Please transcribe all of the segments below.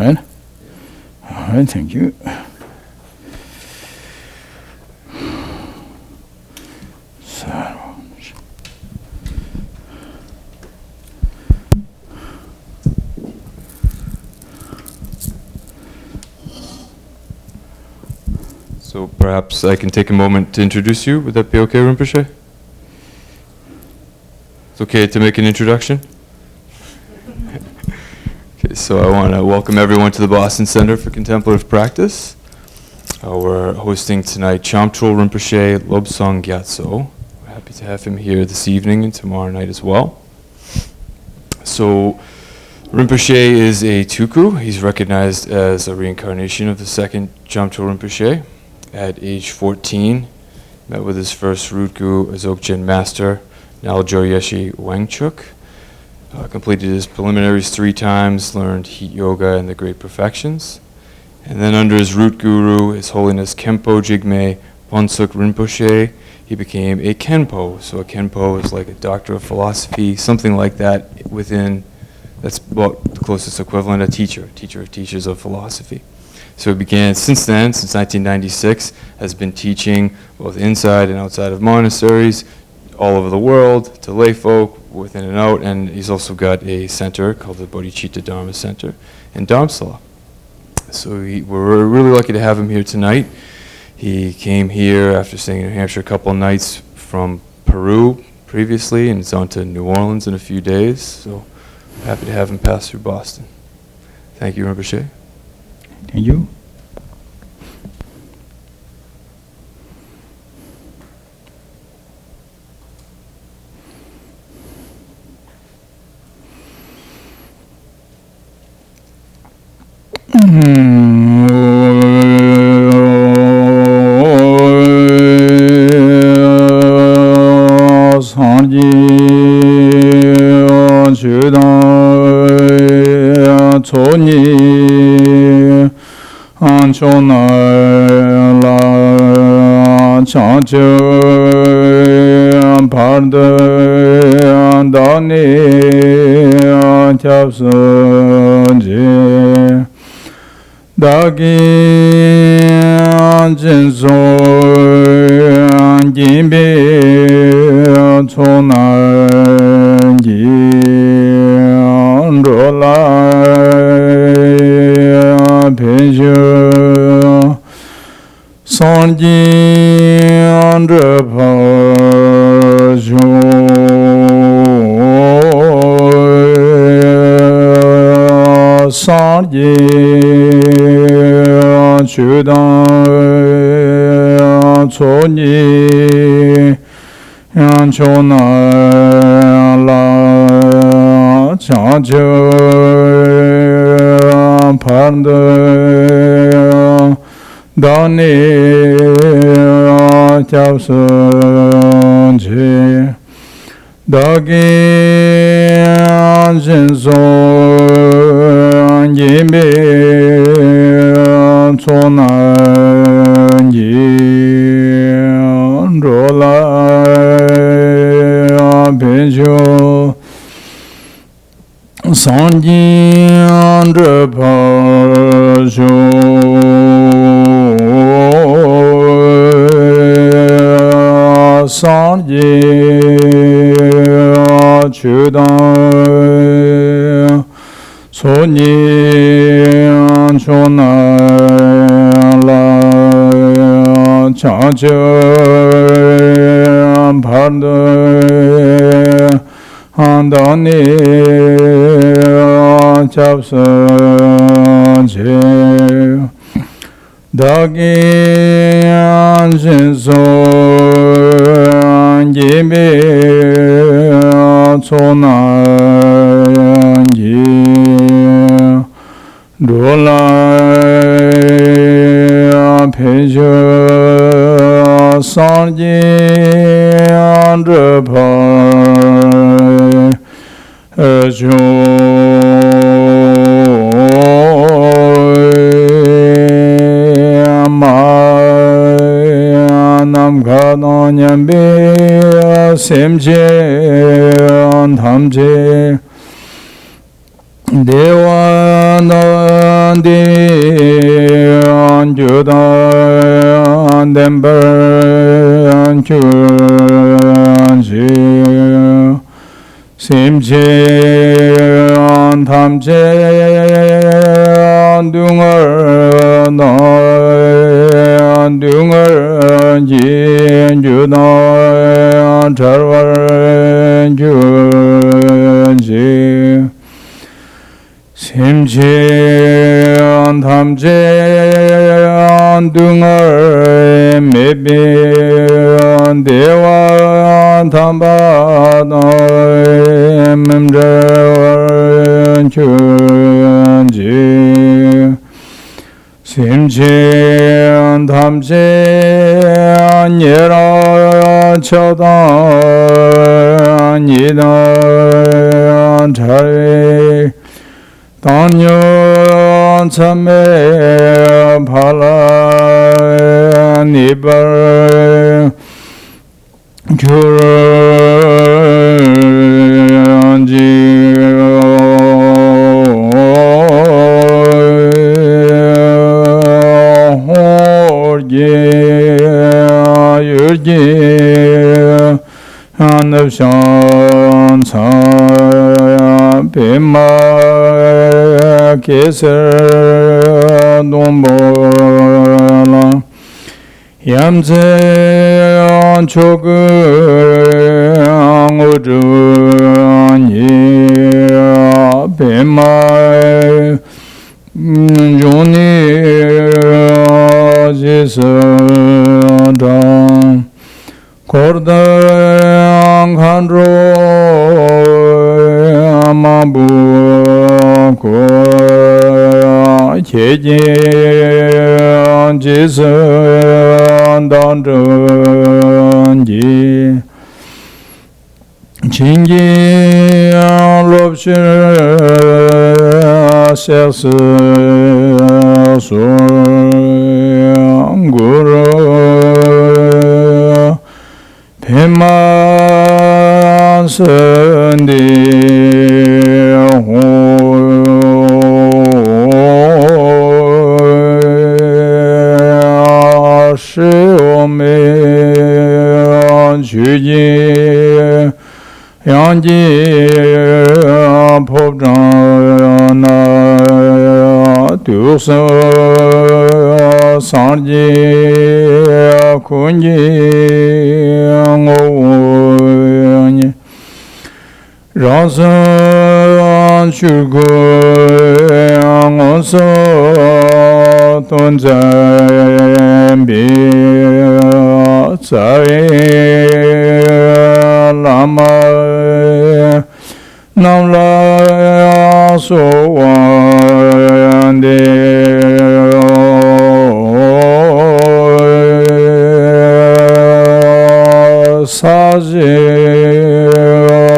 right? All right, thank you. So perhaps I can take a moment to introduce you. Would that be okay, Rinpoche? It's okay to make an introduction? Okay, so I want to welcome everyone to the Boston Center for Contemplative Practice. We're hosting tonight Chamtrul Rinpoche Lobsang Gyatso. We're happy to have him here this evening and tomorrow night as well. So Rinpoche is a tuku. He's recognized as a reincarnation of the second Chamtrul Rinpoche. At age 14, met with his first Rutgu Dzogchen master, Naljo Yeshe Wangchuk. Completed his preliminaries 3 times, learned heat yoga and the great perfections. And then under his root guru, His Holiness Khenpo Jigme Bonsuk Rinpoche, he became a Khenpo. So a Khenpo is like a doctor of philosophy, something like that that's about the closest equivalent, a teacher of teachers of philosophy. So he began since 1996, has been teaching both inside and outside of monasteries, all over the world, to lay folk, within and out, and he's also got a center called the Bodhicitta Dharma Center in Dharamsala. So we're really lucky to have him here tonight. He came here after staying in New Hampshire a couple of nights from Peru previously, and is on to New Orleans in a few days. So I'm happy to have him pass through Boston. Thank you, Rinpoche. Thank you. Devanandi Anjudan Dember Anjudanji Simche Antamche Andungar Andungar Jin Judan Charvar Anjudanji Simche Antamche Andungar Mebe Deva Tamba Memdra Chunji Simche Antamche Anyera Chada Nida Chari Tanyo Tsame Phala Nibar Kuranji Horje Yurje Anavshan Sa Pema Keser Dombola Yamze Anchogu Angudu Anyi Pema Joni Jisada Kordan Khandro Amabu Cheje Jisan Dandanji Chingi Lopshe Serse Guru Pema Sandi Shiome Juji Yanji Pobjana Tusa Sanji Kunji Ngoyi Rasan Shugo Ngosa Tonzambi Tsare Lama Namla Sowande Saje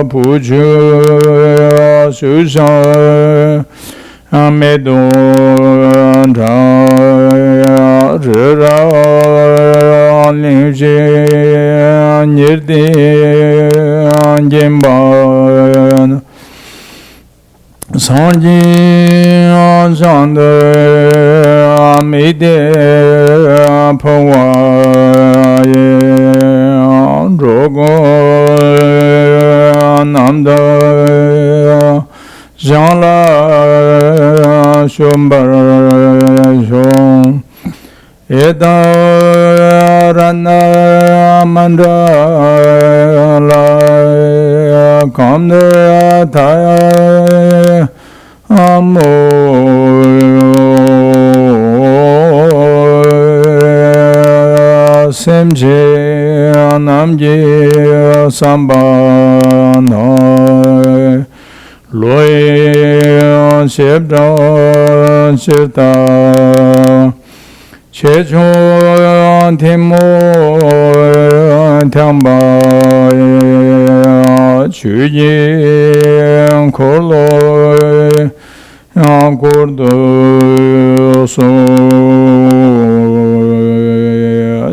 Puju Shushan Amedon Rara Limje Nirde Jemban Sanji Anjanda Amide Pawaye Drogo Namda Jala Shumbar Shom Eda Rana Mandala Kamne Taya Amo Semje Namje Sambana Loye Shebda Shirta Chechon Timo Tamba Chuji Kolo Kurdo So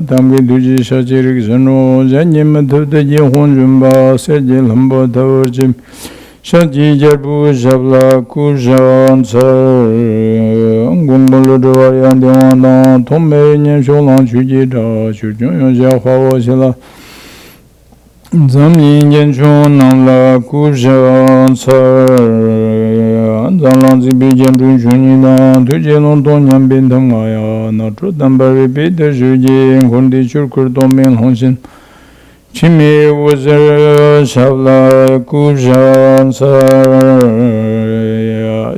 Tamgi Duji Shachirik Zano Janyim Tudaji Honjumba Sejil Humbo Tawarjim Shaji Jarbu Shabla Kujan Sar Gumbulu Dwarian Diwana Tome Nyen Sholan Chujita Chujun Jahwa Sila Zamyin Jenchon Namla Kujan Sar Zalan Zibi Jendu Junina Tujelon Tonyan Bintangaya Natru Dambari Peter Juji Kundi Churkur Domin Honshin Chimi Wuzar Shavla Kujan Sar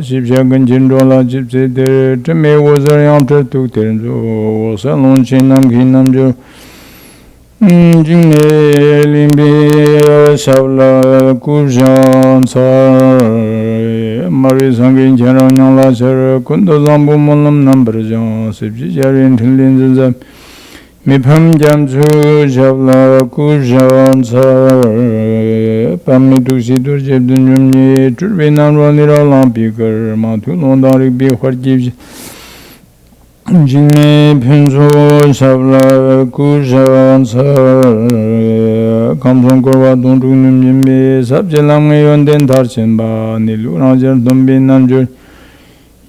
Shibshagan Jindola Jipsi Ter Chimi Wuzar Yamter Tukterenzo Wasalon Chinam Kinamjo Jingne Limbi Shavla Kujan Sar Mari Sangin Charan Lasar Kundo Zambu Molam Nambarjan Sibji Jarin Tilin Zab Mipam Jamsu Shavla Kujan Sar Pamitu Sidur Jebdun Jumni Turbinan Ranira Lampikar Matulon Darik Bi Kharjib Jinne Pinso Shavla Kujan Sar Kamson Korwa Dondunum Jimbe Sabjelam Yonden Tarchenba Nilu Rajar Dombi Namjur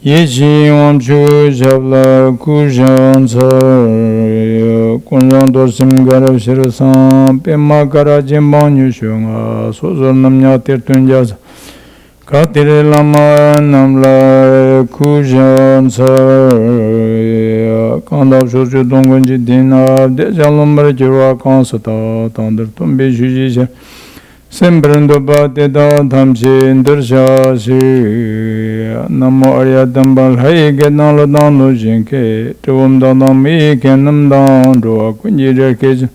Yeji Wamchu Shavla Kujan Sar Kunjan Dorsim Garav Shirasan Pema Kara Jimban Yushunga Sozor Namnya Tirtunjas Katire Lama Namla Kujan Sar Kandab Shochu Dongunji Dinar Dejalambar Jirwa Kansata Tandar Tumbi Shujisha Sembrando Batida Tamshin Darshashi Namo Arya Dambal Hai Gedana Ladano Jinke Tuum Dadami Kenam Dan Dua Kunjira Kej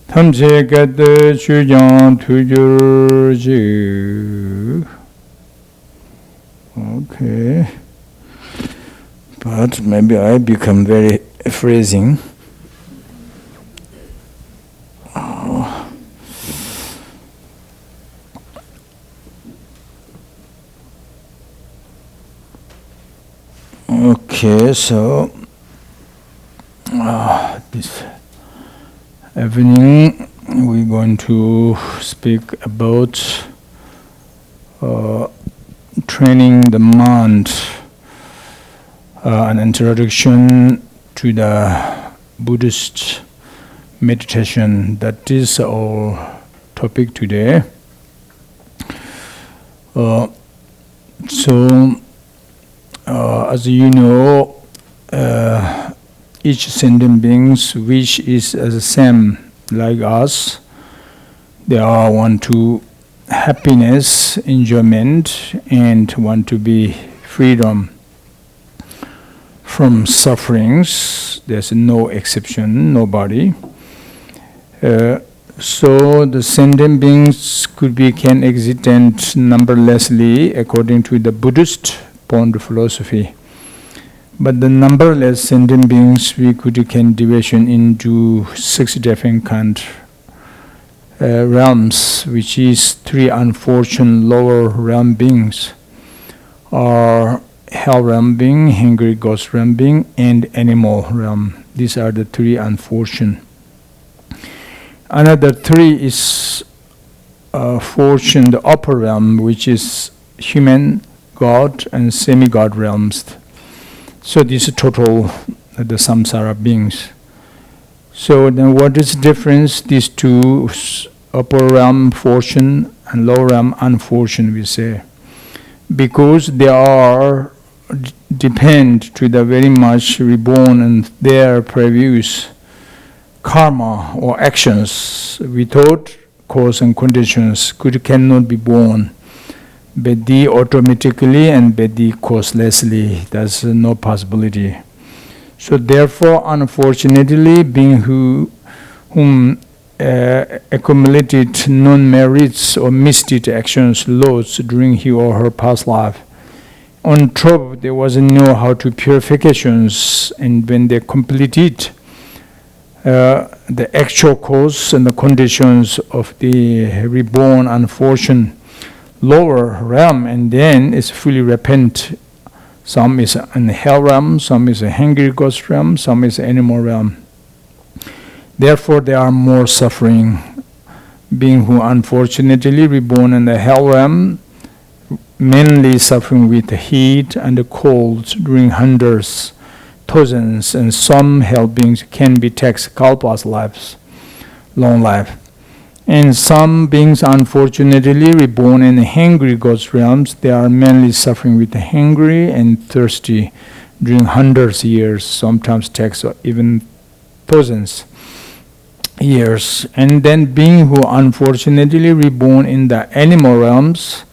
Tamse Gade Chujan Tujurji. Okay. But maybe I become very phrasing. Okay, so this evening we're going to speak about training the mind, an introduction to the Buddhist meditation. That is our topic today. As you know, each sentient beings which is the same like us, they all want to happiness, enjoyment, and want to be freedom from sufferings. There's no exception, nobody. So the sentient beings can exist numberlessly according to the Buddhist Pond philosophy. But the numberless sentient beings can division into 6 different kind realms, which is 3 unfortunate lower realm beings, are hell realm being, hungry ghost realm being, and animal realm. These are the 3 unfortunate. Another 3 is fortune, the upper realm, which is human, God, and semi-God realms. So this is total the samsara beings. So then what is the difference? These 2, upper realm fortune and lower realm unfortunate, we say. Because they are depend to the very much reborn and their previous karma or actions. Without cause and conditions cannot be born. Bedi automatically and bedi causelessly. There's no possibility. So therefore, unfortunately, being whom accumulated non-merits or misdeed actions loads during his or her past life, on top there wasn't know how to purifications, and when they completed the actual cause and the conditions of the reborn unfortunate lower realm, and then it's fully repent. Some is in the hell realm, some is a hungry ghost realm, some is animal realm. Therefore, they are more suffering. Being who unfortunately reborn in the hell realm, mainly suffering with the heat and the cold during hundreds, thousands, and some hell beings can be taxed kalpas lives, long life. And some beings unfortunately reborn in the hungry God's realms. They are mainly suffering with the hungry and thirsty during hundreds of years, sometimes takes even thousands years. And then beings who unfortunately reborn in the animal realms,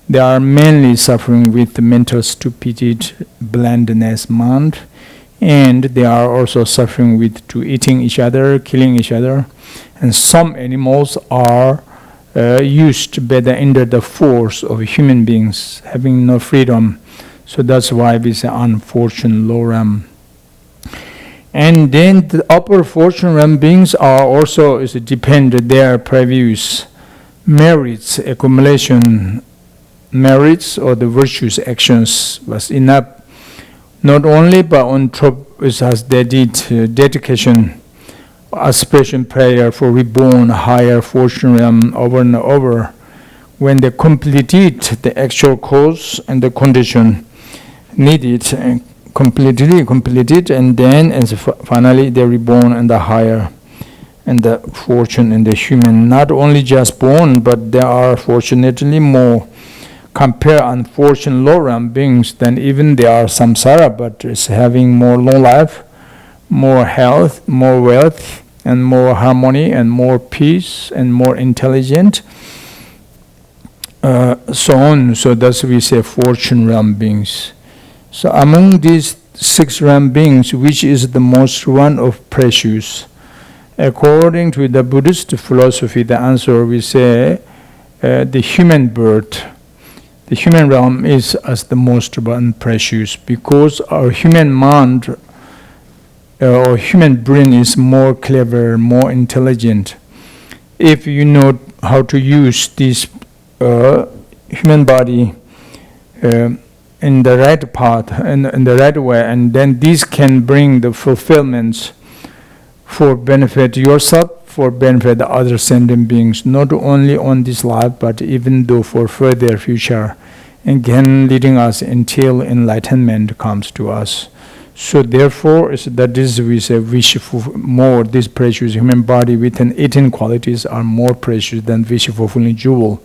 they are mainly suffering with the mental stupidity, blandness, mind, and they are also suffering with to eating each other, killing each other. And some animals are used better under the force of human beings, having no freedom. So that's why we say unfortunate low realm. And then the upper fortune realm beings are also depend their previous merits, accumulation merits or the virtuous actions was enough. Not only but on top as they did dedication, aspiration prayer for reborn higher fortune realm over and over. When they completed the actual cause and the condition needed and completely completed, and then finally they reborn in the higher and the fortune in the human. Not only just born, but there are fortunately more compare unfortunate low realm beings than even they are samsara, but is having more long life, more health, more wealth, and more harmony, and more peace, and more intelligent, so on. So that's we say fortune realm beings. So among these 6 realm beings, which is the most one of precious? According to the Buddhist philosophy, the answer we say the human birth. The human realm is as the most one precious because our human mind or human brain is more clever, more intelligent. If you know how to use this human body in the right path and in the right way, and then this can bring the fulfillments for benefit yourself, for benefit the other sentient beings, not only on this life, but even though for further future, again leading us until enlightenment comes to us. So therefore, that is we say wish for more. This precious human body with an 18 qualities are more precious than wish fulfilling jewel.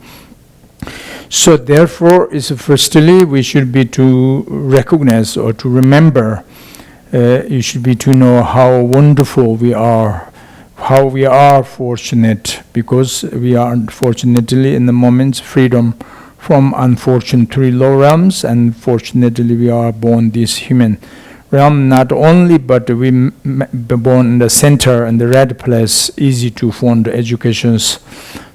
So therefore, firstly we should be to recognize or to remember. You should be to know how wonderful we are, how we are fortunate, because we are unfortunately in the moment's freedom from unfortunate 3 low realms, and fortunately we are born this human realm not only, but we born in the center and the right place, easy to fund educations,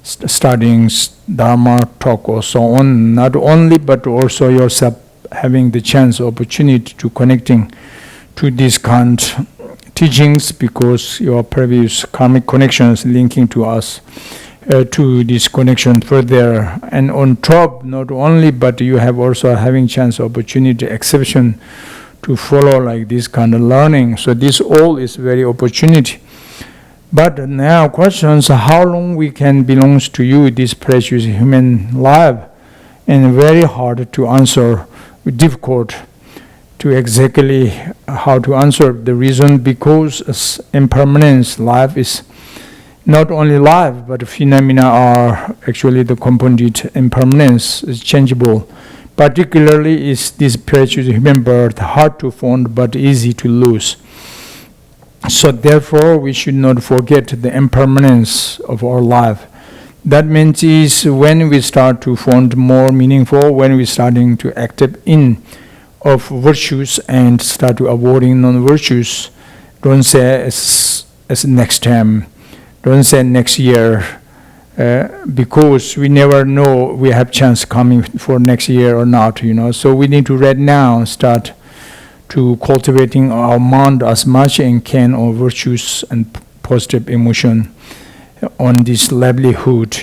studyings, dharma talk or so on. Not only, but also yourself having the chance, opportunity to connecting to these kind teachings, because your previous karmic connections linking to us to this connection further. And on top, not only, but you have also having chance, opportunity, exception to follow like this kind of learning. So this all is very opportunity. But now questions, how long we can belongs to you, this precious human life, and very hard to answer, difficult to exactly how to answer. The reason because impermanence, life is not only life, but phenomena are actually the component impermanence is changeable. Particularly is this precious human birth hard to find but easy to lose. So therefore we should not forget the impermanence of our life. That means is when we start to find more meaningful, when we starting to active in of virtues and start to avoiding non-virtues. Don't say as next time, don't say next year, because we never know we have chance coming for next year or not, So we need to right now start to cultivating our mind as much and can on virtues and positive emotion on this livelihood,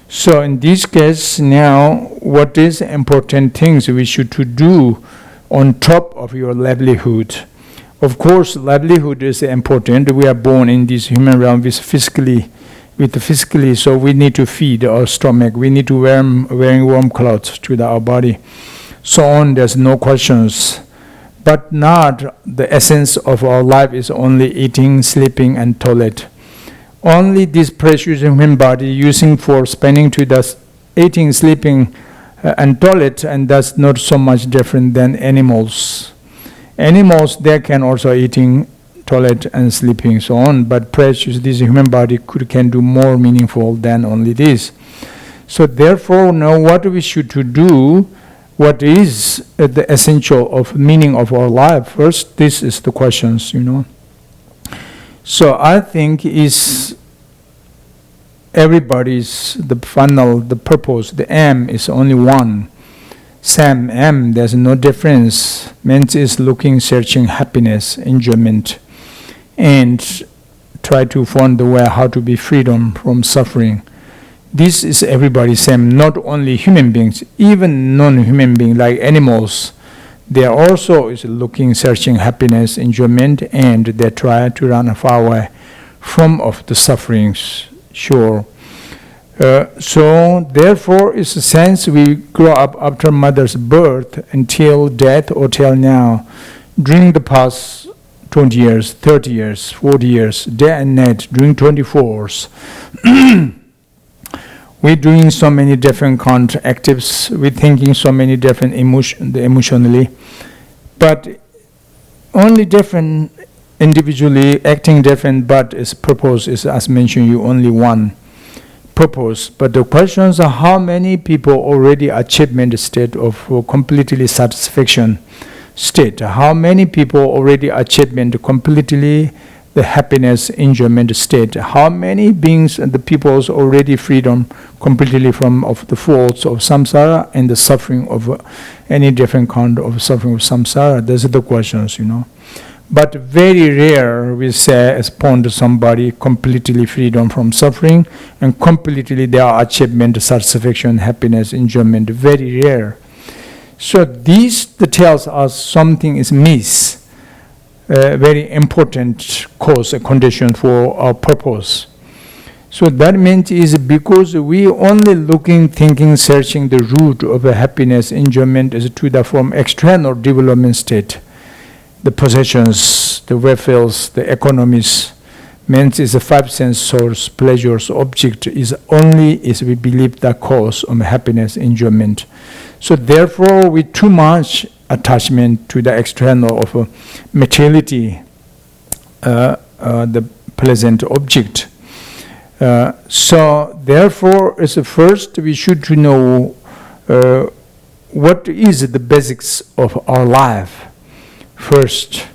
So in this case now, what is important things we should to do on top of your livelihood? Of course, livelihood is important. We are born in this human realm with physically with the physically, so we need to feed our stomach, we need to wearing warm clothes to our body, so on. There's no questions. But not the essence of our life is only eating, sleeping, and toilet. Only this precious human body using for spending to the eating, sleeping, and toilet, and that's not so much different than animals. Animals, they can also eating, toilet, and sleeping, so on. But precious, this human body can do more meaningful than only this. So therefore, now what we should to do. What is the essential of meaning of our life? First, this is the questions, So I think is everybody's the final, the purpose, the aim is only one. Same aim, there's no difference. Means is looking, searching happiness, enjoyment, and try to find the way how to be freedom from suffering. This is everybody's same, not only human beings, even non-human beings like animals. They are also is looking, searching happiness, enjoyment, and they try to run far away from of the sufferings. Sure. So therefore, it's a sense we grow up after mother's birth until death or till now. During the past 20 years, 30 years, 40 years, day and night, during 24 hours. We're doing so many different kind of actives. We're thinking so many different emotionally, but only different individually, acting different. But its purpose is, as mentioned, you only one purpose. But the questions are how many people already achievement state of completely satisfaction state. How many people already achievement completely the happiness, enjoyment state. How many beings and the peoples already freedom completely from of the faults of samsara and the suffering of any different kind of suffering of samsara. Those are the questions, But very rare we say upon somebody completely freedom from suffering and completely their achievement, satisfaction, happiness, enjoyment. Very rare. So this tells us something is miss. Very important cause, a condition for our purpose. So that means is because we only looking, thinking, searching the root of a happiness, enjoyment is to the from external development state. The possessions, the welfares, the economies, means is a five sense source, pleasures, object is only is we believe the cause of happiness, enjoyment. So therefore, with too much attachment to the external of materiality, the pleasant object. So therefore, as a first, we should to know what is the basics of our life. First,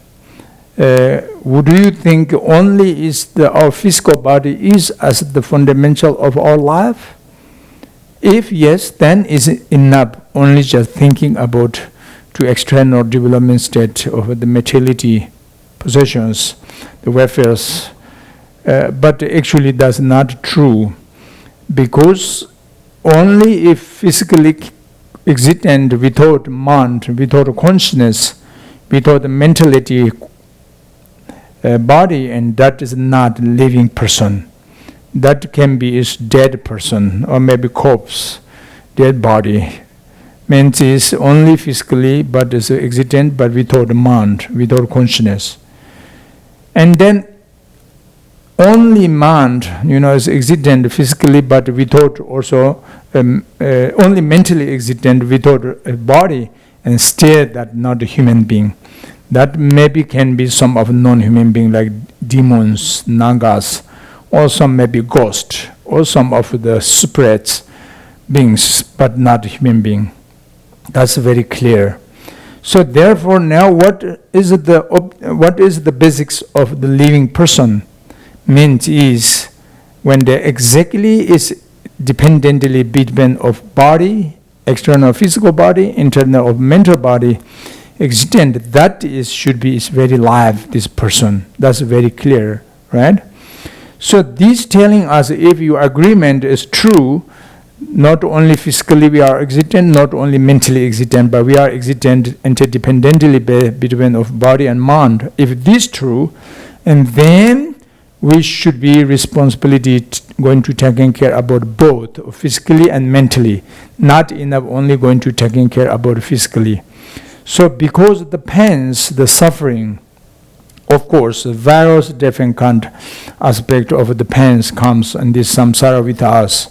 would you think only is our physical body is as the fundamental of our life? If yes, then is it enough only just thinking about to external development state of the materiality, possessions, the welfares, but actually that's not true, because only if physically existent without mind, without consciousness, without the mentality, body, and that is not living person. That can be is dead person or maybe corpse, dead body. Means is only physically but is existent but without mind, without consciousness. And then only mind, is existent physically but without also only mentally existent without a body, and still that not a human being. That maybe can be some of non-human being like demons, nagas, or some maybe ghost, or some of the spirits beings, but not human being. That's very clear. So therefore, now what is the basics of the living person? Means is when they exactly is dependently between of body, external physical body, internal of mental body, existent. That is should be is very live. This person. That's very clear, right? So this telling us if your agreement is true. Not only physically we are existent, not only mentally existent, but we are existent interdependently between of body and mind. If this is true, and then we should be going to taking care about both physically and mentally, not enough only going to taking care about physically. So because of the pains, the suffering, of course, various different kind aspect of the pains comes in this samsara with us.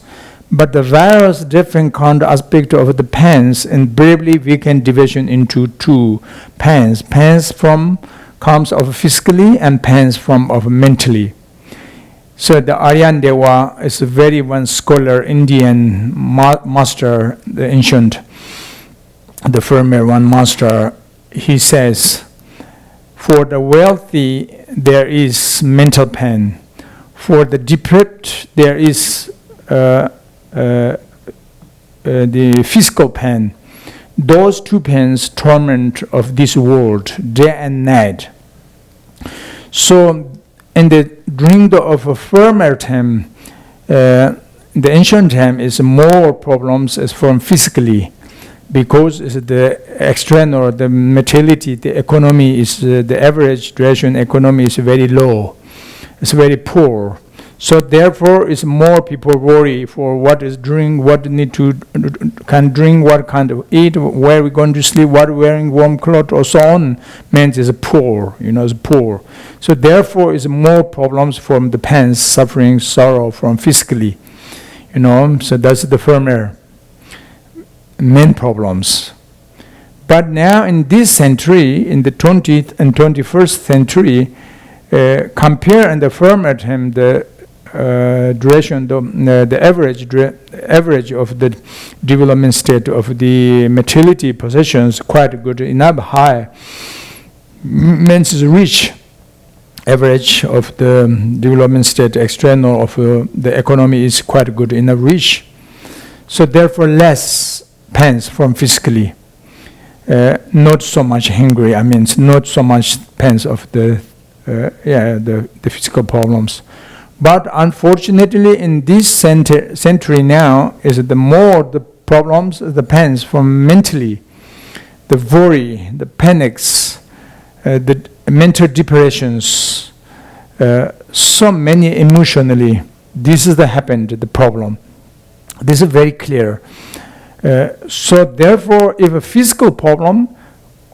But the various different kind aspect of the pains, invariably we can division into two pains. Pains comes of physically and pains from of mentally. So the Aryan Deva is a very one scholar, Indian master, the ancient, the firmer one master. He says, for the wealthy there is mental pain. For the deprived there is the physical pain. Those two pains torment of this world day and night. So during of a firmer time, the ancient time is more problems is from physically, because the external, the materiality, the economy is the average duration economy is very low. It's very poor. So therefore, it's more people worry for what is drink, what need to can drink, what kind of eat, where we're going to sleep, what wearing warm clothes, or so on. Means is poor, it's poor. So therefore, it's more problems from the pains, suffering, sorrow from physically, So that's the firmer main problems. But now in this century, in the 20th and 21st century, compare in the firmer time the duration, the average of the development state of the materiality possessions quite good enough high. Means is rich. Average of the development state external of the economy is quite good enough rich. So therefore less pains from physically. Not so much hungry. Not so much pains of the physical problems. But unfortunately, in this century now, is the more the problems, the pains from mentally, the worry, the panics, the mental depressions, so many emotionally. This is the problem. This is very clear. So therefore, if a physical problem,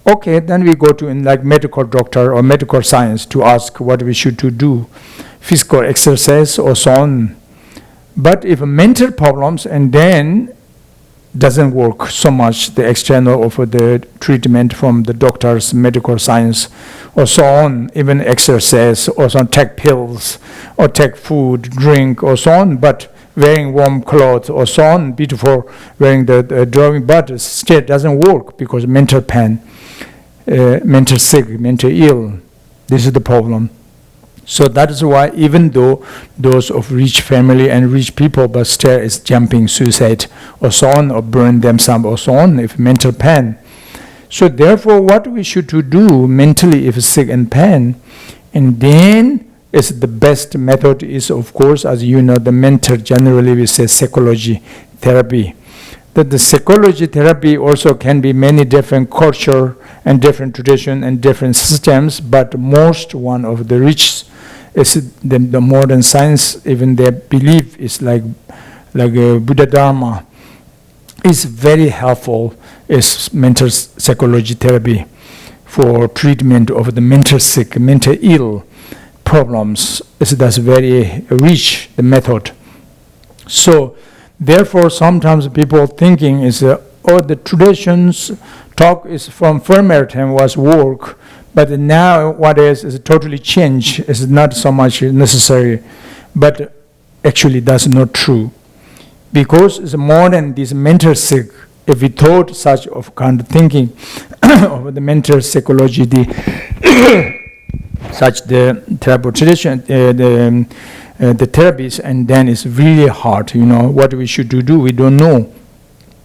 okay, then we go to medical doctor or medical science to ask what we should to do. Physical exercise or so on. But if mental problems, and then doesn't work so much the external of the treatment from the doctors, medical science, or so on, even exercise, or so on, take pills, or take food, drink, or so on, but wearing warm clothes, or so on, beautiful, wearing the drawing, but still doesn't work because mental pain, mental sick, mental ill. This is the problem. So that is why even though those of rich family and rich people, but still is jumping suicide or so on, or burn themselves or so on, if mental pain. So therefore what we should to do mentally if sick and pain, and then is the best method is of course, as you know, the mental generally we say psychology therapy. That the psychology therapy also can be many different culture and different tradition and different systems, but most one of the rich is the modern science, even their belief is like Buddha Dharma, is very helpful, is mental psychology therapy for treatment of the mental sick, mental ill problems. That's very rich, the method. So therefore sometimes people thinking is, the traditions talk is from former time was work, but now what is totally changed, is not so much necessary, but actually that's not true. Because it's more than this mental sick, if we thought such of kind of thinking of the mental psychology, such the therapy tradition, the therapies, and then it's really hard, what we should do, we don't know.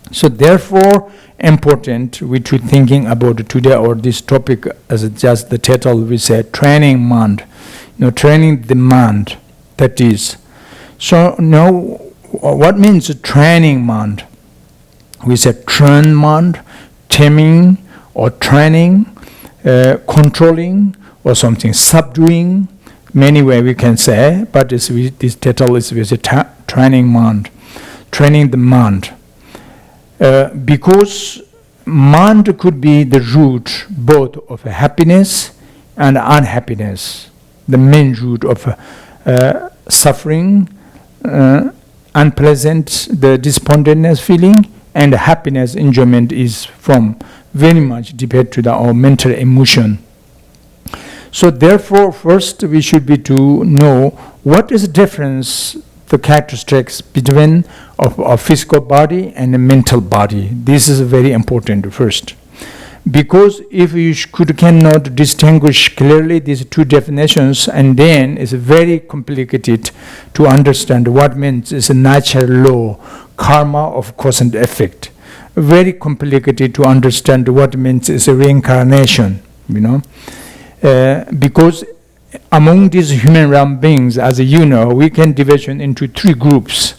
So therefore, important we to thinking about today or this topic as just the title we say training mind, training the mind. That is. So now, what means training mind? We say train mind, taming or training, controlling or something, subduing, many ways we can say, but this title is with a training the mind. Because mind could be the root both of happiness and unhappiness, the main root of suffering, unpleasant, the despondentness feeling, and happiness, enjoyment is from very much depend to our mental emotion. So therefore, first we should be to know what is the difference, the characteristics between of a physical body and a mental body. This is very important first. Because if you cannot distinguish clearly these two definitions, and then it's very complicated to understand what means is a natural law, karma of cause and effect. Very complicated to understand what means is a reincarnation, because among these human realm beings, as you know, we can division into three groups.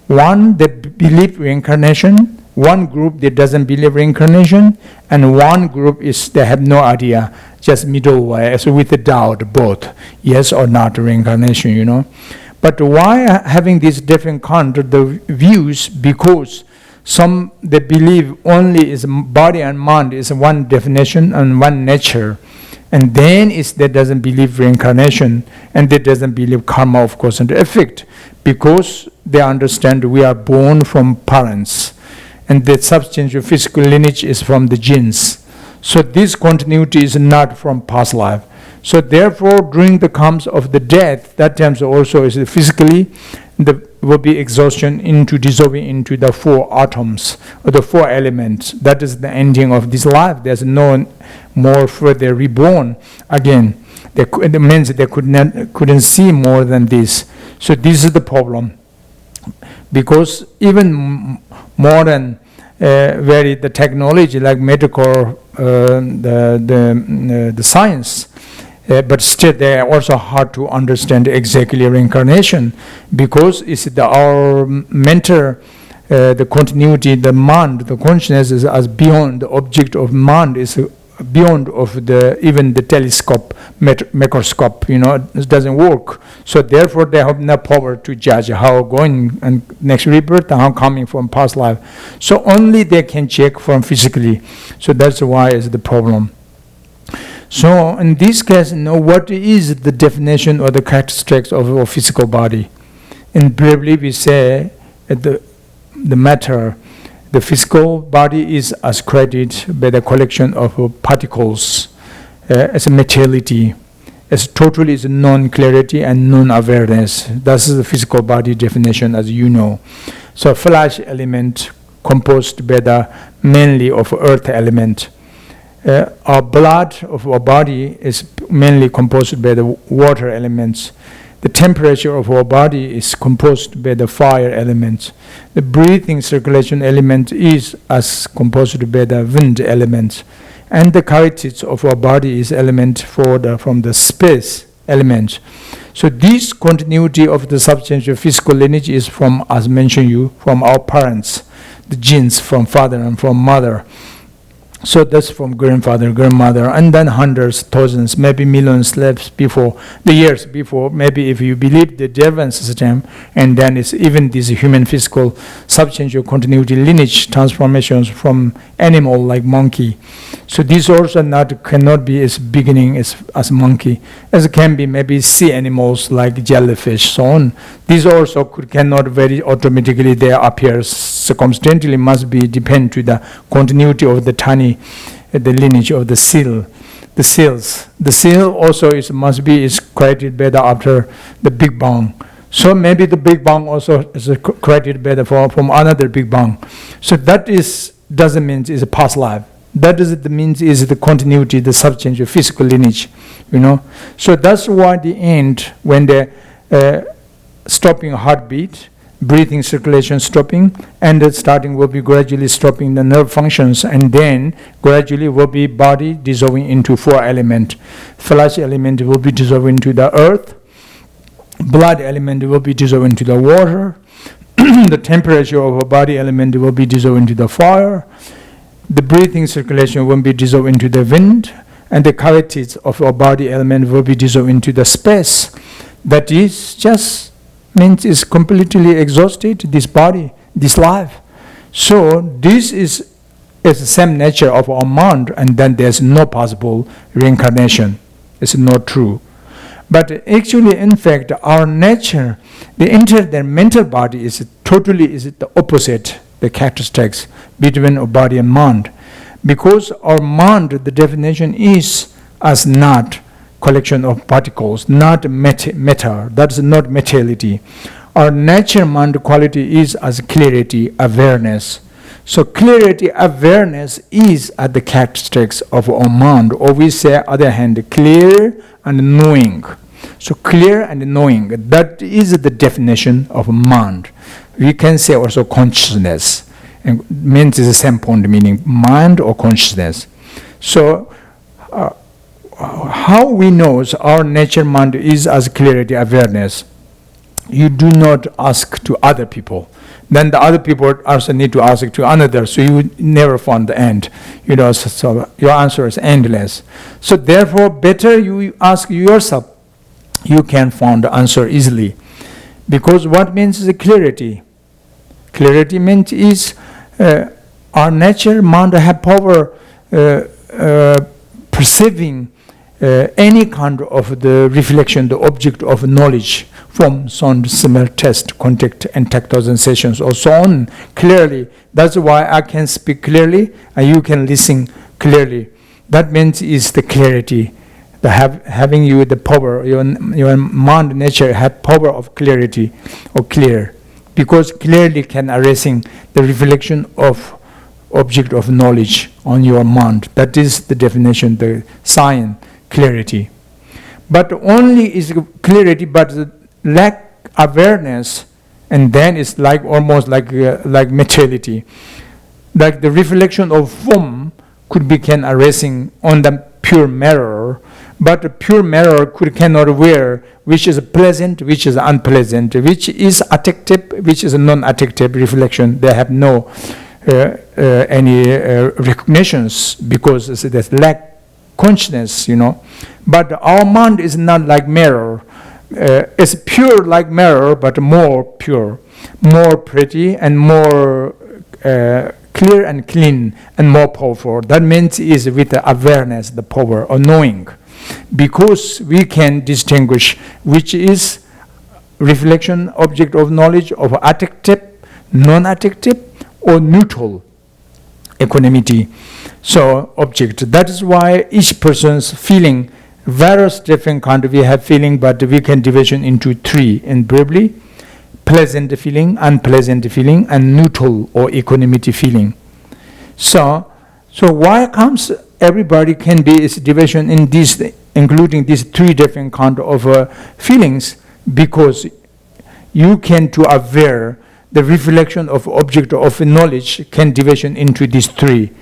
One that believe reincarnation, one group that doesn't believe reincarnation, and one group is they have no idea, just middle way, so with the doubt both, yes or not reincarnation, But why having these different kind of the views? Because some they believe only is body and mind is one definition and one nature, and then they doesn't believe reincarnation, and they doesn't believe karma of cause and effect, because they understand we are born from parents, and the substantial physical lineage is from the genes. So this continuity is not from past life. So therefore, during the comes of the death, that time also is physically, there will be exhaustion into dissolving into the four atoms or the four elements. That is the ending of this life. There's no more further reborn again. It means they couldn't see more than this. So this is the problem. Because even modern the technology like medical, the science, but still they are also hard to understand exactly reincarnation, because it's our mental, the continuity, the mind, the consciousness is as beyond the object of mind, is beyond of even the telescope, microscope, it doesn't work. So therefore they have no power to judge how going and next rebirth, how coming from past life. So only they can check from physically. So that's why is the problem. So in this case, what is the definition or the characteristics of a physical body? In briefly we say the matter, the physical body is as created by the collection of particles as a materiality, as totally is non-clarity and non-awareness. That's the physical body definition, as you know. So flesh element composed by the mainly of earth element. Our blood of our body is mainly composed by the water elements. The temperature of our body is composed by the fire elements. The breathing circulation element is as composed by the wind elements. And the characteristics of our body is element from the space element. So this continuity of the substantial physical lineage is from, as mentioned from our parents, the genes from father and from mother. So that's from grandfather, grandmother, and then hundreds, thousands, maybe millions lives before, the years before, maybe if you believe the Devan system, and then it's even this human physical substantial continuity lineage transformations from animal like monkey. So these also cannot be as beginning as monkey, as it can be maybe sea animals like jellyfish, so on. These also cannot very automatically they appear, circumstantially must be depend to the continuity of the tiny, the lineage of the seal, the cells. The cell also must be created better after the Big Bang. So maybe the Big Bang also is created better from another Big Bang. So that doesn't mean it's a past life. That means is the continuity, the substantial physical lineage, So that's why the end, when the stopping heartbeat, breathing circulation stopping, and the starting will be gradually stopping the nerve functions, and then gradually will be body dissolving into four elements. Flesh element will be dissolved into the earth, blood element will be dissolved into the water, the temperature of a body element will be dissolved into the fire, the breathing circulation will be dissolved into the wind, and the cavities of our body element will be dissolved into the space. That is just means is completely exhausted, this body, this life. So this is the same nature of our mind, and then there's no possible reincarnation. It's not true. But actually, in fact, our nature, the mental body is the opposite, the characteristics between our body and mind. Because our mind, the definition is as not collection of particles, not matter. That is not materiality. Our nature mind quality is as clarity, awareness. So clarity, awareness is at the characteristics of our mind, or we say, other hand, clear and knowing. So clear and knowing, that is the definition of mind. We can say also consciousness, and means the same point, meaning mind or consciousness. So how we know our nature mind is as clarity, awareness? You do not ask to other people. Then the other people also need to ask to another, so you never find the end. So your answer is endless. So therefore, better you ask yourself. You can find the answer easily. Because what means the clarity? Clarity means is our nature mind have power perceiving any kind of the reflection, the object of knowledge, form, sound, smell, taste, contact, and tactile sensations, or so on, clearly. That's why I can speak clearly, and you can listen clearly. That means is the clarity, the having you the power, your mind nature have power of clarity, or clear, because clearly can erasing the reflection of object of knowledge on your mind. That is the definition, the sign, clarity. But only is clarity, but lack awareness, and then it's like almost like materiality. Like the reflection of form could be can erasing on the pure mirror, but the pure mirror cannot wear which is pleasant, which is unpleasant, which is attractive, which is non-attractive reflection. They have no any recognitions, because there's lack consciousness, But our mind is not like mirror. It's pure like mirror, but more pure, more pretty, and more clear and clean, and more powerful. That means is with the awareness, the power of knowing, because we can distinguish which is reflection, object of knowledge, of attractive, non-attractive, or neutral equanimity. So object. That is why each person's feeling, various different kind we have feeling, but we can division into three, and briefly, pleasant feeling, unpleasant feeling, and neutral or equanimity feeling. So why comes everybody can be is division in these, including these three different kind of feelings? Because you can to aware the reflection of object of knowledge can division into these three.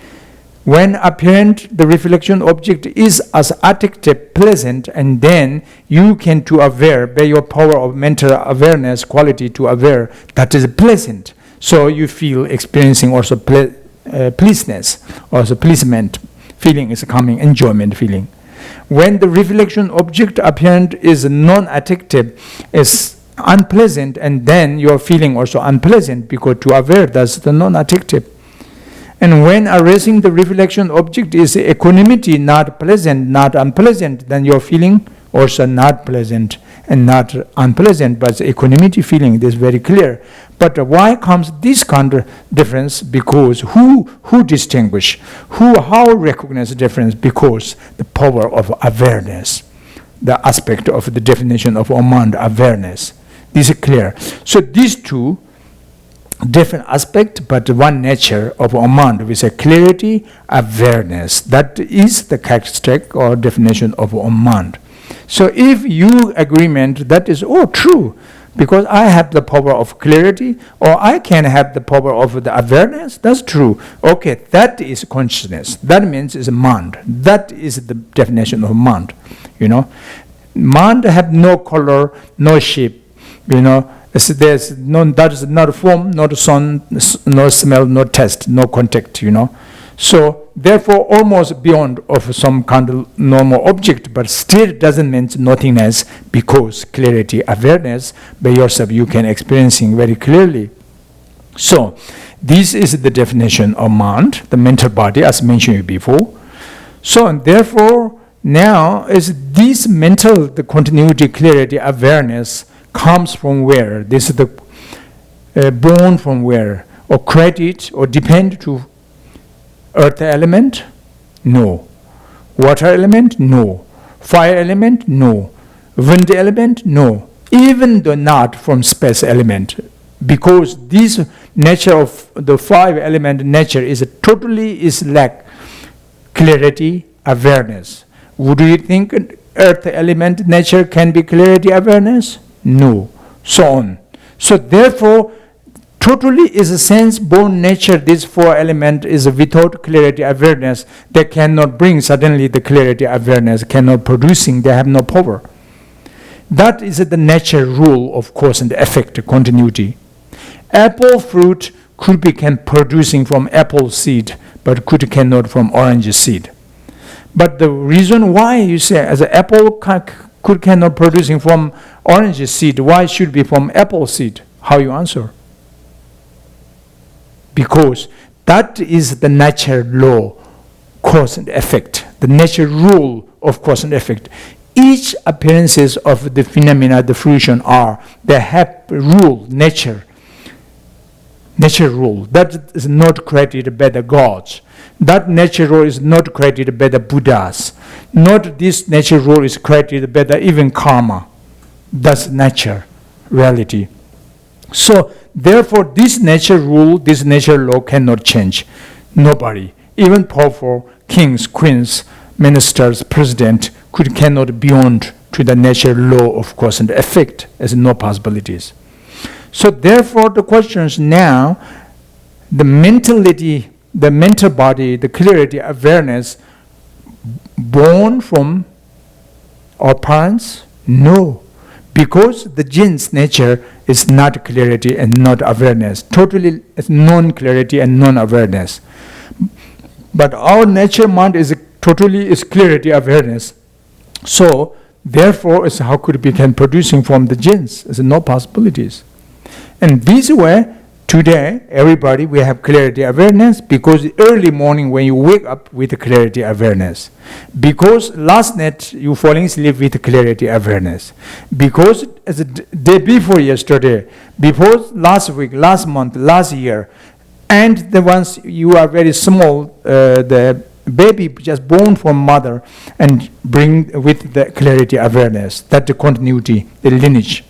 When apparent, the reflection object is as attractive, pleasant, and then you can to aware by your power of mental awareness quality to aware that is pleasant. So you feel experiencing also pleasedness, also pleasement feeling is coming, enjoyment feeling. When the reflection object apparent is non-attractive, is unpleasant, and then you're feeling also unpleasant, because to aware that's the non-attractive. And when erasing the reflection object is equanimity, not pleasant, not unpleasant, then you're feeling also not pleasant and not unpleasant, but the equanimity feeling is very clear. But why comes this kind of difference? Because who distinguish, how recognize the difference? Because the power of awareness, the aspect of the definition of mind, awareness. This is clear. So these two different aspect, but one nature of our mind. We say clarity, awareness. That is the characteristic or definition of our mind. So if you agreement that is true, because I have the power of clarity, or I can have the power of the awareness, that's true. Okay, that is consciousness. That means is mind. That is the definition of mind. Mind have no color, no shape. There's no, that is not form, not sound, no smell, no taste, no contact, So therefore almost beyond of some kind of normal object, but still doesn't mean nothingness, because clarity, awareness by yourself you can experiencing very clearly. So this is the definition of mind, the mental body, as mentioned before. So and therefore now is this mental, the continuity, clarity, awareness comes from where? This is the born from where? Or credit or depend to earth element? No. Water element? No. Fire element? No. Wind element? No. Even though not from space element, because this nature of the 5 element nature is totally is lack clarity, awareness. Would you think earth element nature can be clarity, awareness? No. So on. So therefore, totally is a sense-born nature. This 4 element is without clarity, awareness. They cannot bring suddenly the clarity, awareness, cannot producing. They have no power. That is the nature rule of cause and effect, continuity. Apple fruit could become producing from apple seed, but cannot from orange seed. But the reason why you say as an apple cannot producing from orange seed, why should be from apple seed? How you answer? Because that is the natural law, cause and effect, the natural rule of cause and effect. Each appearances of the phenomena, the fruition are, they have rule, nature rule. That is not created by the gods. That nature rule is not created by the Buddhas. Not this nature rule is created by the even karma. That's nature, reality. So therefore this nature rule, this nature law cannot change. Nobody, even powerful kings, queens, ministers, president, cannot beyond to the nature law of cause and effect, as no possibilities. So therefore the questions now, the mentality, the mental body, the clarity, awareness, born from our parents? No. Because the gene's nature is not clarity and not awareness. Totally non-clarity and non-awareness. But our nature mind is totally is clarity, awareness. So therefore, is how could it become producing from the genes? There's no possibilities. And this way, today, everybody, we have clarity awareness because early morning when you wake up with clarity awareness. Because last night you falling asleep with clarity awareness. Because as a day before yesterday, before last week, last month, last year, and the ones you are very small, the baby just born from mother and bring with the clarity awareness, that the continuity, the lineage.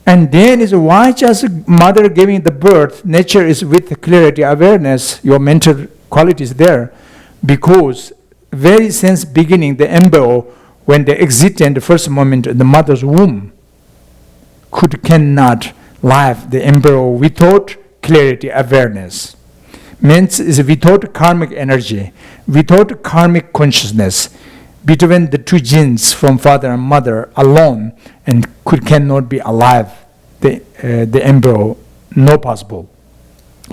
And then is why just mother giving the birth, nature is with clarity awareness, your mental qualities there, because very since beginning, the embryo, when they exist in the first moment in the mother's womb, cannot live the embryo without clarity awareness. Means is without karmic energy, without karmic consciousness, between the two genes from father and mother alone, and cannot be alive, the embryo, no possible.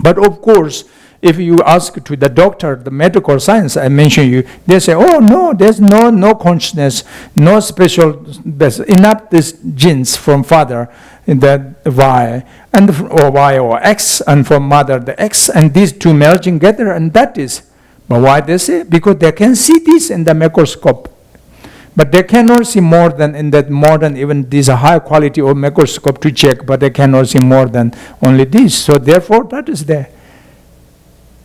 But of course, if you ask to the doctor, the medical science, I mentioned you, they say, oh no, there's no consciousness, no special, there's enough this genes from father, the Y, and or Y or X, and from mother the X, and these two merging together, and that is. But why they say? Because they can see this in the microscope. But they cannot see more than in that modern, even this high quality of microscope to check, but they cannot see more than only this. So therefore, that is there.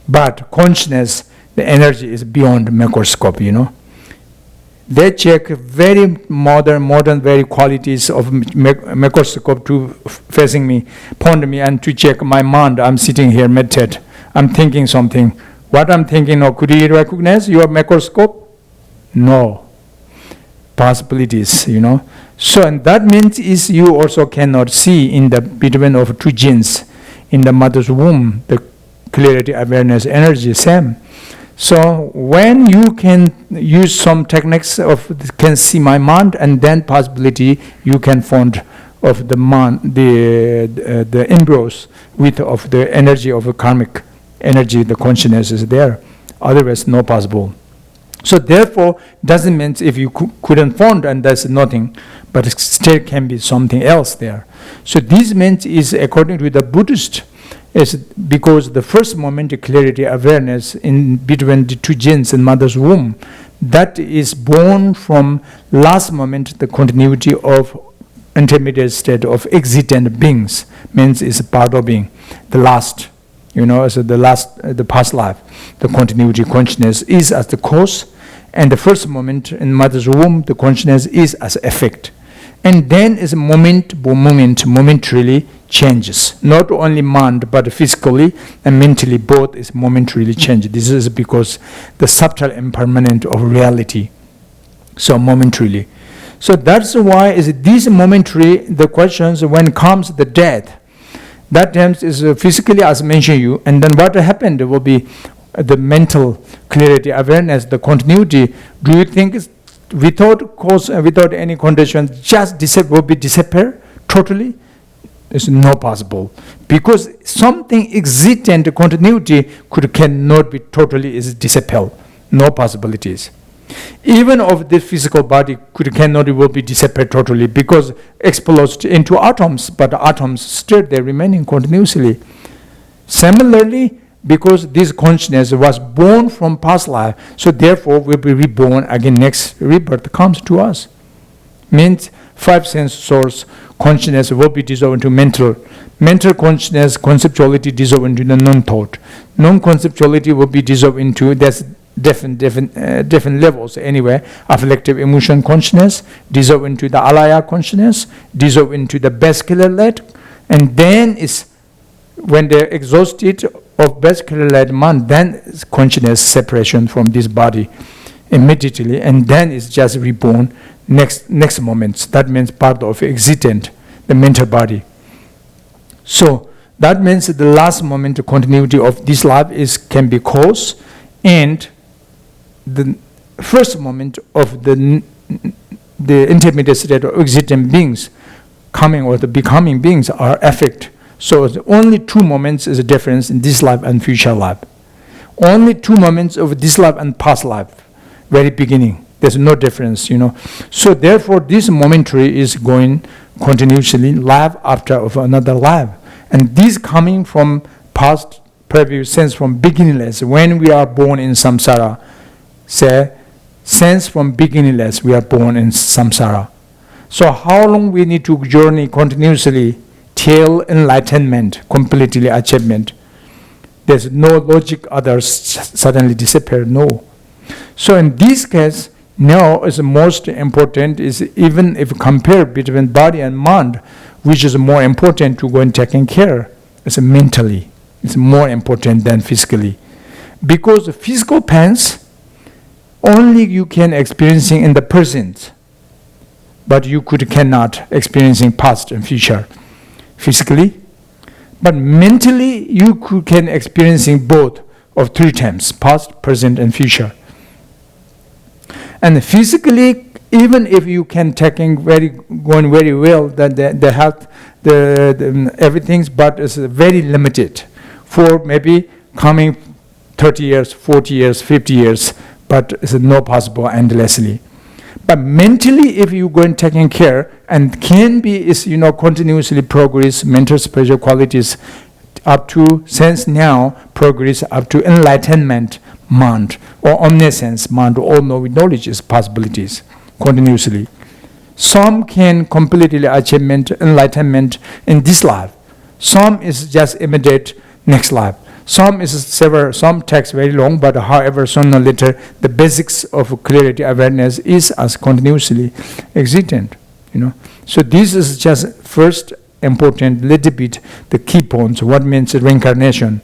But consciousness, the energy is beyond microscope, They check very modern very qualities of microscope to facing me, pond me, and to check my mind. I'm sitting here, meditate. I'm thinking something. What I'm thinking of, could you recognize your microscope? No. Possibilities, So, and that means is you also cannot see in the between of two genes in the mother's womb, the clarity, awareness, energy, same. So when you can use some techniques of can see my mind, and then possibility you can find of the mind, the embryos with of the energy of a karmic energy, the consciousness is there. Otherwise, no possible. So therefore, doesn't mean if you couldn't find and there's nothing, but still can be something else there. So this means is according to the Buddhist, is because the first moment of clarity awareness in between the two genes in mother's womb, that is born from last moment the continuity of intermediate state of existent beings, means is part of being the last, so the past life, the continuity consciousness is as the cause, and the first moment in mother's womb the consciousness is as effect, and then is momentarily changes, not only mind but physically and mentally both is momentarily changed. This is because the subtle impermanent of reality, so momentarily. So that's why is this momentary, the questions when comes the death, that times is physically as mentioned you, and then what happened will be the mental clarity, awareness, the continuity. Do you think without cause, without any condition, just will be disappear totally? It's not possible, because something existent continuity cannot be totally is disappear. No possibilities. Even of the physical body cannot will be disappear totally, because exploded into atoms, but atoms still they remaining continuously. Similarly, because this consciousness was born from past life, so therefore will be reborn again. Next rebirth comes to us. Means five sense source consciousness will be dissolved into mental consciousness, conceptuality dissolved into the non-thought. Non-conceptuality will be dissolved into that's different levels anyway. Affective emotion consciousness dissolve into the alaya consciousness, dissolve into the bascular-led, and then is when they're exhausted of bascular-led mind, then is consciousness separation from this body immediately, and then it's just reborn next moment. That means part of existent, the mental body. So that means the last moment, the continuity of this life can be cause, and the first moment of the intermediate state of existent beings coming or the becoming beings are effect. So the only two moments is a difference in this life and future life. Only two moments of this life and past life, very beginning. There's no difference, So therefore, this momentary is going continuously life after of another life, and this coming from past, previous sense from beginningless. When we are born in samsara, say sense from beginningless, we are born in samsara. So how long we need to journey continuously till enlightenment, completely achievement? There's no logic others suddenly disappear, no. So in this case, now is the most important is even if compared between body and mind, which is more important to go and taking care, is mentally. It's more important than physically. Because the physical pains, only you can experiencing in the present, but you cannot experiencing past and future physically. But mentally, you can experiencing both of three times, past, present, and future. And physically, even if you can going very well, the health, the everything's, but it's very limited for maybe coming 30 years, 40 years, 50 years, but it's not possible endlessly. But mentally, if you go and taking care, and can be is continuously progress mental spiritual qualities up to sense now progress up to enlightenment mind or omniscience mind, all knowledge is possibilities continuously. Some can completely achievement enlightenment in this life. Some is just immediate next life. Some is several. Some takes very long, but however, sooner or later, the basics of clarity awareness is as continuously existent. So this is just first important little bit the key points. What means reincarnation,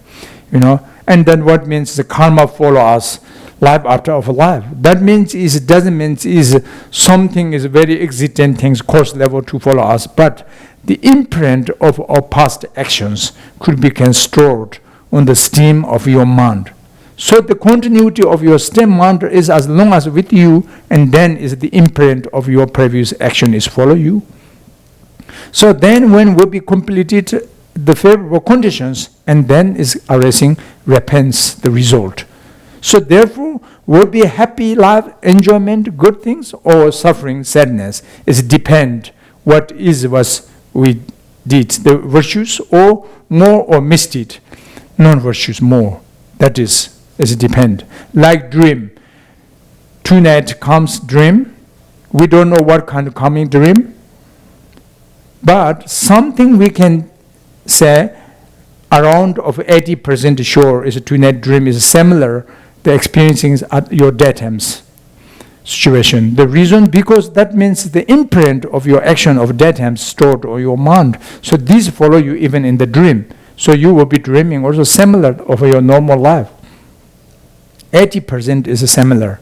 and then what means the karma follow us life after of life. That means it doesn't mean is something is very existent things course level to follow us, but the imprint of our past actions could be stored on the stream of your mind. So the continuity of your stream mind is as long as with you, and then is the imprint of your previous action is follow you. So then when will be completed the favorable conditions, and then is arising repents, the result. So therefore, will be a happy life, enjoyment, good things, or suffering, sadness. It depends what we did, the virtues, or more or misdeed, non-virtues more. That is it depend. Like dream. Tonight comes dream. We don't know what kind of coming dream, but something we can say around of 80% sure is tonight dream is similar the experiencing at your daytimes situation. The reason, because that means the imprint of your action of daytimes stored or your mind. So these follow you even in the dream. So you will be dreaming also similar of your normal life. 80% is similar,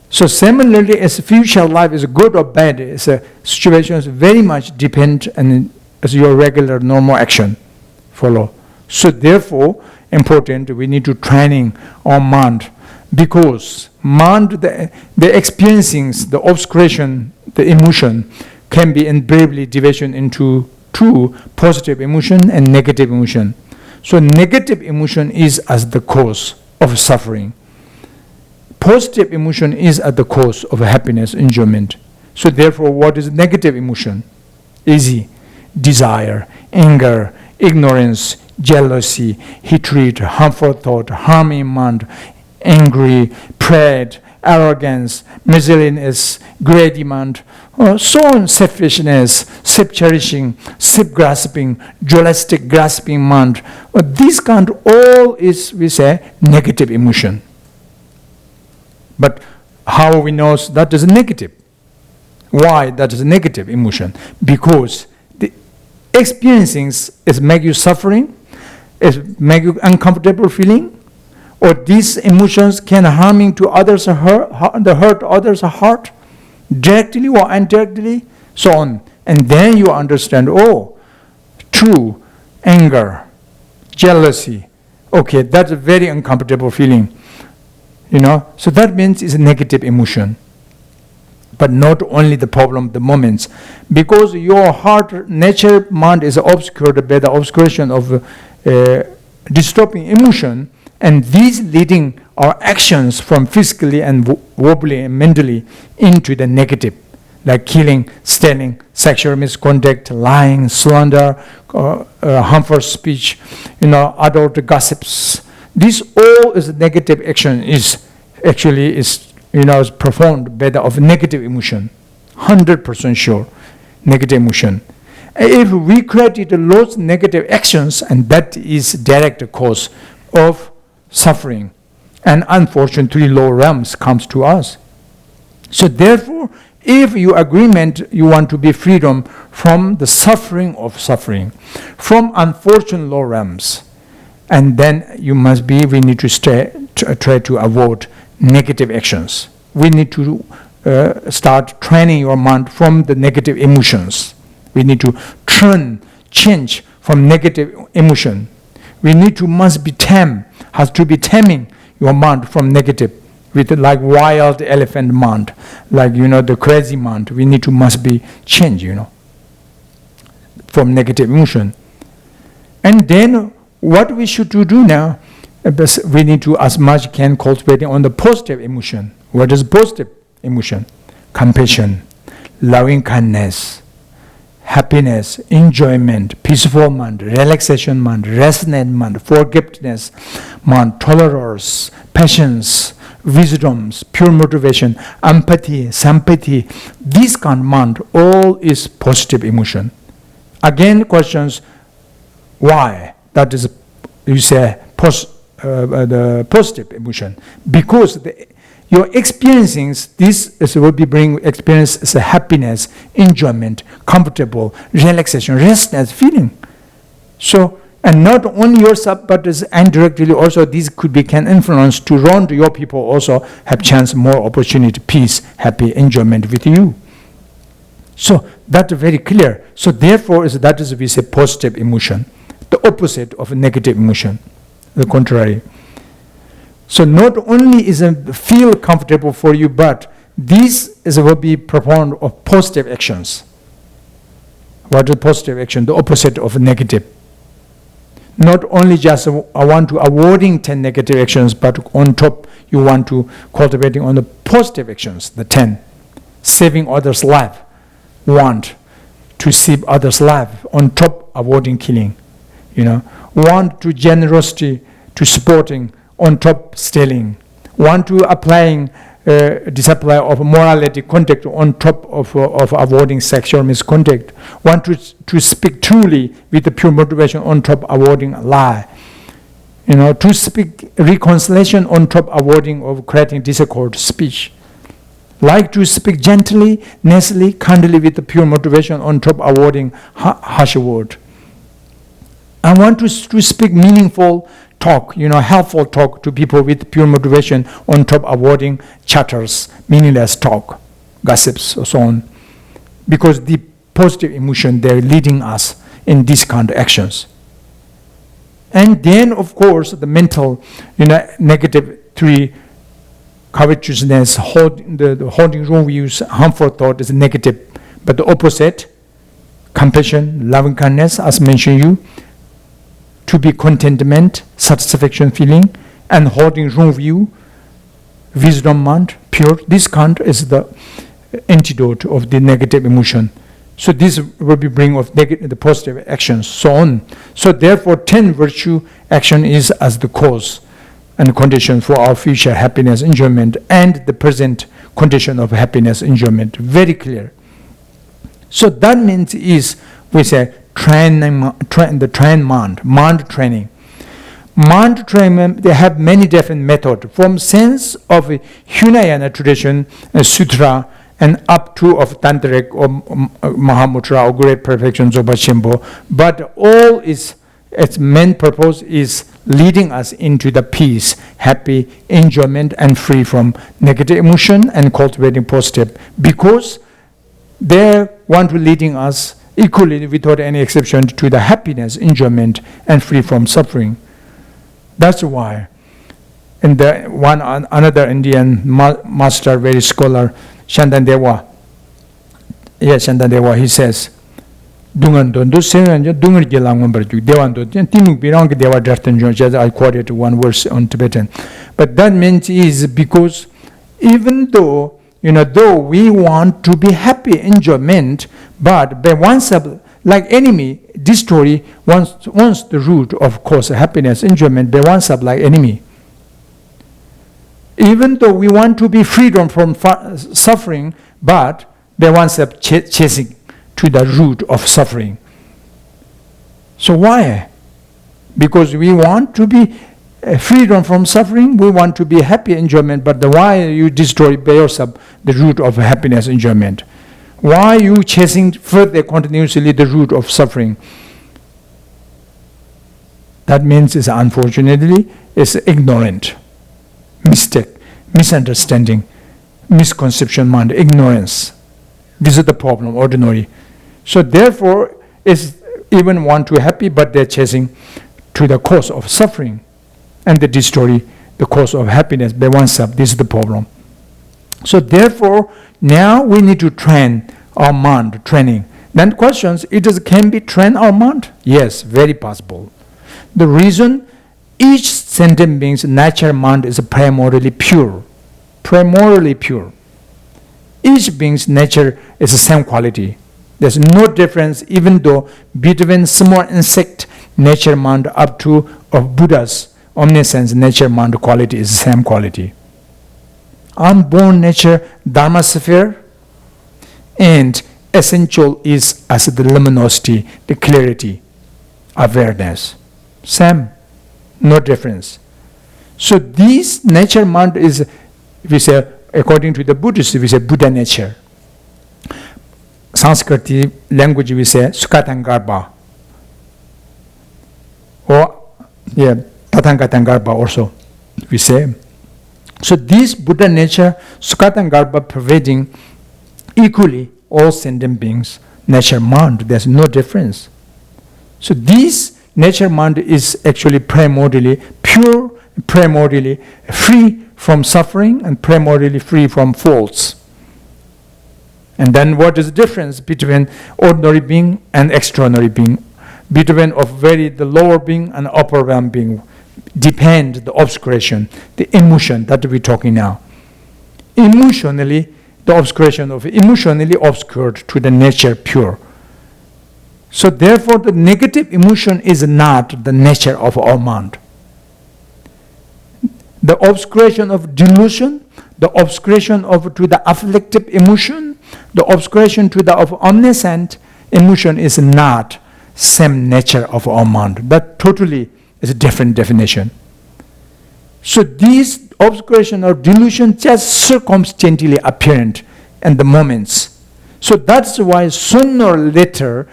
So similarly, as future life is good or bad, situations very much depend on as your regular normal action follow. So therefore, important, we need to training our mind, because mind, the experiencing, the obscuration, the emotion can be invariably division into two, positive emotion and negative emotion. So negative emotion is as the cause of suffering. Positive emotion is at the cause of happiness, enjoyment. So therefore, what is negative emotion? Easy. Desire, anger, ignorance, jealousy, hatred, harmful thought, harm in mind, angry, pride, arrogance, miserliness, greedy mind, so on, selfishness, self-cherishing, self-grasping, dualistic grasping mind. This kind all is, we say, negative emotion. But how we know that is negative? Why that is a negative emotion? Because the experiencing is make you suffering, is make you uncomfortable feeling, or these emotions can harming to others, hurt others' heart, directly or indirectly, so on. And then you understand, true, anger, jealousy, okay, that's a very uncomfortable feeling. So that means it's a negative emotion. But not only the problem, the moments. Because your heart, nature, mind is obscured by the obscuration of disturbing emotion, and these leading our actions from physically and verbally and mentally into the negative, like killing, stealing, sexual misconduct, lying, slander, harmful speech, adult gossips. This all is negative action is performed by the of negative emotion. 100% sure, negative emotion. If we create lots of negative actions, and that is direct cause of suffering, and unfortunately low realms comes to us. So therefore, if you agreement, you want to be freedom from the suffering of suffering, from unfortunate low realms, and then we need to try to avoid negative actions. We need to start training your mind from the negative emotions. We need to change from negative emotion. We must be has to be taming your mind from negative, with like wild elephant mind, like the crazy mind. We must be change, from negative emotion. And then what we should do now, we need to as much can cultivate on the positive emotion. What is positive emotion? Compassion, loving kindness, happiness, enjoyment, peaceful mind, relaxation mind, restless mind, forgiveness mind, tolerance, patience, wisdoms, pure motivation, empathy, sympathy. This kind of mind, all is positive emotion. Again, questions, why? That is, you say, the positive emotion. Because your experiencing this will be bring experience as a happiness, enjoyment, comfortable, relaxation, restless feeling. So, and not only yourself, but as indirectly also these can influence to run to your people also have chance, more opportunity, peace, happy, enjoyment with you. So that's very clear. So therefore, that is we say positive emotion, the opposite of negative emotion, the contrary. So not only is it feel comfortable for you, but this will be performed of positive actions. What is positive action? The opposite of negative. Not only just I want to avoiding 10 negative actions, but on top you want to cultivating on the positive actions, the 10. Saving others' life. Want to save others' life. On top avoiding killing. Want to generosity to supporting. On top stealing. Want to applying display of morality conduct on top of avoiding sexual misconduct. Want to speak truly with the pure motivation on top avoiding lie. To speak reconciliation on top avoiding of creating discord speech. Like to speak gently, nicely, kindly with the pure motivation on top avoiding harsh word. I want to speak meaningful talk, helpful talk to people with pure motivation on top avoiding chatters, meaningless talk, gossips, or so on. Because the positive emotion, they're leading us in these kind of actions. And then, of course, the mental, negative 3, covetousness, holding wrong views, harmful thought is negative. But the opposite, compassion, loving kindness, as mentioned you, to be contentment, satisfaction feeling, and holding wrong view, wisdom mind, pure. This kind is the antidote of the negative emotion. So this will be bring of the positive actions, so on. So therefore, 10 virtue action is as the cause and condition for our future happiness, enjoyment, and the present condition of happiness, enjoyment. Very clear. So that means we say, train mind training. Mind training, they have many different methods, from sense of Hinayana tradition, sutra, and up to of tantric or Mahamudra or great perfections of Bachimbo. But all its main purpose is leading us into the peace, happy, enjoyment, and free from negative emotion and cultivating positive, because they want to leading us equally, without any exception, to the happiness, enjoyment, and free from suffering. That's why. And another Indian master, very scholar, Shantandewa, he says, I quoted one verse on Tibetan. But that means is because even though though we want to be happy, enjoyment, but by oneself, like enemy, this story wants the root of course happiness, enjoyment, by oneself like enemy. Even though we want to be freedom from suffering, but by oneself chasing to the root of suffering. So why? Because we want to be freedom from suffering, we want to be happy, enjoyment, but why you destroy by yourself the root of happiness, enjoyment? Why are you chasing further continuously the root of suffering? That means unfortunately it's ignorant, mistake, misunderstanding, misconception mind, ignorance. This is the problem, ordinary. So therefore, it's even want to happy, but they're chasing to the cause of suffering, and they destroy the cause of happiness by oneself. This is the problem. So therefore, now we need to train our mind, training. Then questions, can be train our mind? Yes, very possible. The reason, each sentient being's natural mind is primarily pure. Primarily pure. Each being's nature is the same quality. There's no difference, even though between small insect nature mind up to of Buddha's omniscience nature mind quality is the same quality. Unborn nature dharma sphere, and essential is as the luminosity, the clarity, awareness. Same, no difference. So this nature mind is, we say, according to the Buddhists, we say Buddha nature. Sanskrit language we say Sukatangarbha. Or Tathangatangarbha also we say. So this Buddha nature, Sukatangarbha, pervading equally all sentient beings, nature mind, there's no difference. So this nature mind is actually primordially pure, primordially free from suffering, and primordially free from faults. And then what is the difference between ordinary being and extraordinary being? Between the lower being and upper realm being depend the obscuration, the emotion that we're talking now. Emotionally, the obscuration of emotionally obscured to the nature pure. So therefore, the negative emotion is not the nature of our mind. The obscuration of delusion, the obscuration to the afflictive emotion, the obscuration to the of omniscient emotion is not same nature of our mind. That totally is a different definition. So these obscuration or delusion just circumstantially apparent in the moments. So that's why sooner or later,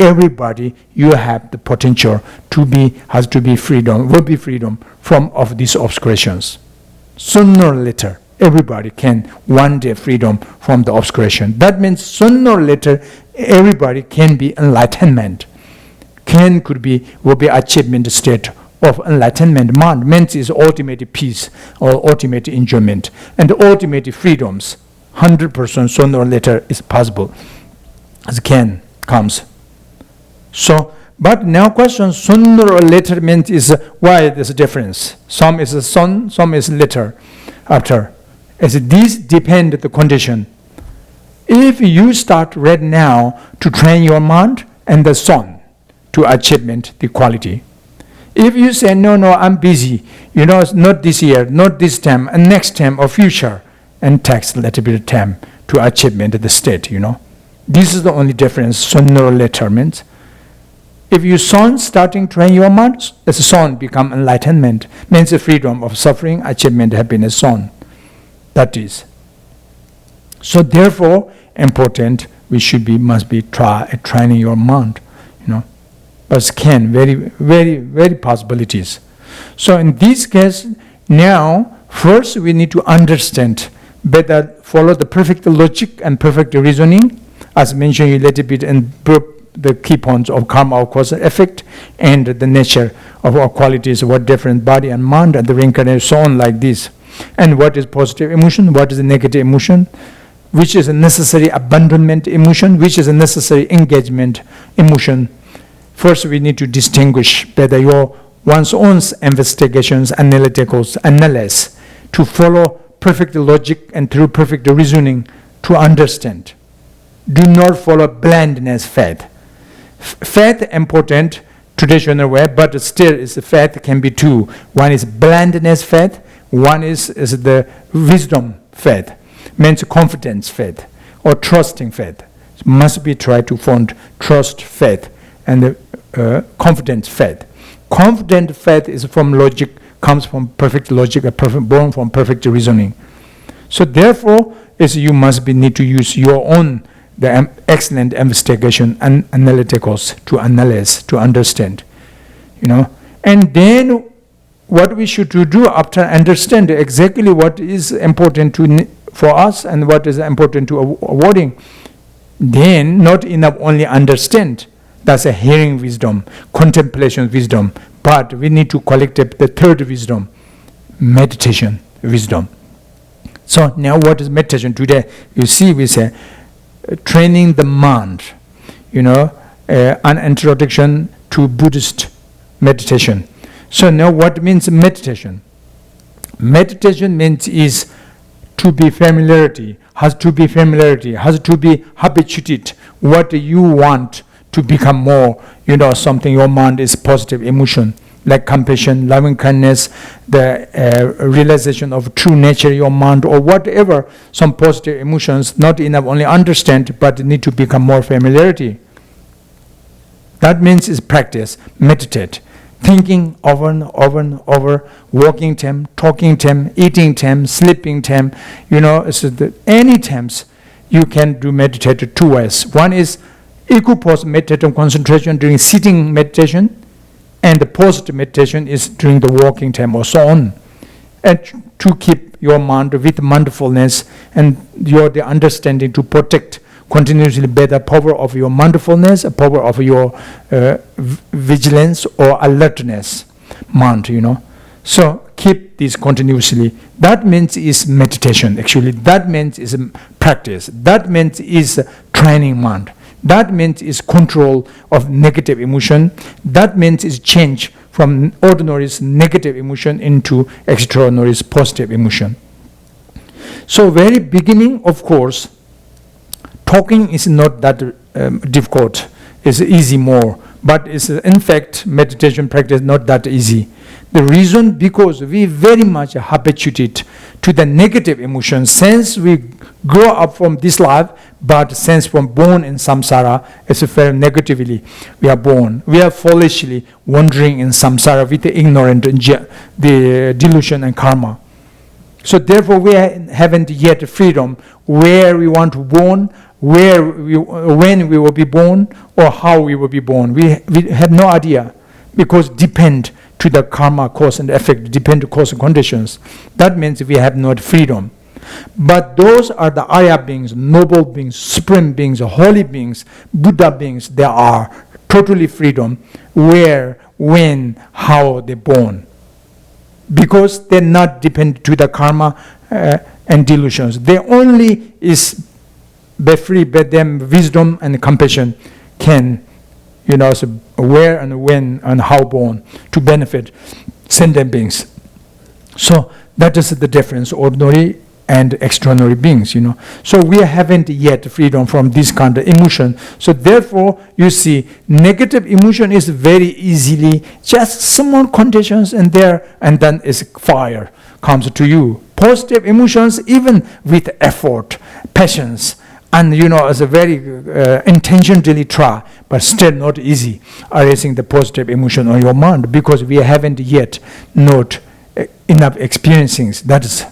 everybody, you have the potential to be, will be freedom from of these obscurations. Sooner or later, everybody can one day freedom from the obscuration. That means sooner or later, everybody can be enlightenment. Will be achievement state of enlightenment. Mind means is ultimate peace or ultimate enjoyment and ultimate freedoms. 100% sooner or later is possible. As comes. So, but now question, sooner or later means is why this difference? Some is soon, some is later, after. As these depend the condition. If you start right now to train your mind and the sun to achievement, the quality. If you say, no, I'm busy, it's not this year, not this time, and next time or future, and takes a little bit of time to achievement the state, This is the only difference, sooner or later means. If you son starting train your mind, as a son become enlightenment, means the freedom of suffering, achievement, happiness, son. That is. So therefore, important, must be training your mind, But very, very, very possibilities. So in this case, now, first we need to understand better, follow the perfect logic and perfect reasoning, as mentioned a little bit in the key points of karma, of cause and effect, and the nature of our qualities, what different body and mind, and the reincarnation, so on like this. And what is positive emotion, what is the negative emotion, which is a necessary abandonment emotion, which is a necessary engagement emotion. First, we need to distinguish better one's own investigations, analyticals, analyze, to follow perfect logic and through perfect reasoning to understand. Do not follow blindness faith. Faith important, traditional way, but still faith can be two. One is blindness faith, one is the wisdom faith, means confidence faith or trusting faith. It must be tried to find trust faith and confident faith. Confident faith is from logic, comes from perfect logic, born from perfect reasoning. So therefore, you must need to use your own the excellent investigation and analyticals to analyze, to understand, And then what we should do after understand exactly what is important for us and what is important to avoiding, then not enough only understand. That's a hearing wisdom, contemplation wisdom, but we need to collect the third wisdom, meditation wisdom. So now what is meditation today? You see, we say training the mind, an introduction to Buddhist meditation. So now what means meditation? Meditation means is to be familiarity, has to be habituated what you want to become more, something your mind is positive emotion, like compassion, loving kindness, the realization of true nature, your mind, or whatever, some positive emotions, not enough only understand, but need to become more familiarity. That means is practice, meditate, thinking over and over and over, walking time, talking time, eating time, sleeping time, any times you can do meditate 2 ways. One is equal pause meditation concentration during sitting meditation, and the post meditation is during the walking time or so on. And to keep your mind with mindfulness and the understanding to protect continuously better power of your mindfulness, power of your vigilance or alertness mind, So keep this continuously. That means is meditation, actually. That means is practice. That means is training mind. That means is control of negative emotion. That means is change from ordinary negative emotion into extraordinary positive emotion. So very beginning, of course, talking is not that difficult. It's easy more. But it's in fact, meditation practice not that easy. The reason because we very much habituated to the negative emotions since we grow up from this life, but since from born in samsara, it's very negatively we are born. We are foolishly wandering in samsara with the ignorant, the delusion and karma. So therefore we haven't yet freedom where we want to born, when we will be born, or how we will be born. We have no idea because depend to the karma, cause and effect, depend to cause and conditions. That means we have not freedom. But those are the Arya beings, noble beings, supreme beings, holy beings, Buddha beings. They are totally freedom where, when, how they born. Because they're not dependent to the karma and delusions. They only is by free, by them wisdom and compassion can, so where and when and how born to benefit sentient beings. So that is the difference, ordinary and extraordinary beings, So we haven't yet freedom from this kind of emotion. So therefore, you see, negative emotion is very easily just small conditions and then is fire comes to you. Positive emotions, even with effort, patience, and as a very intentionally try, but still not easy, erasing the positive emotion on your mind because we haven't yet not enough experiencing. That is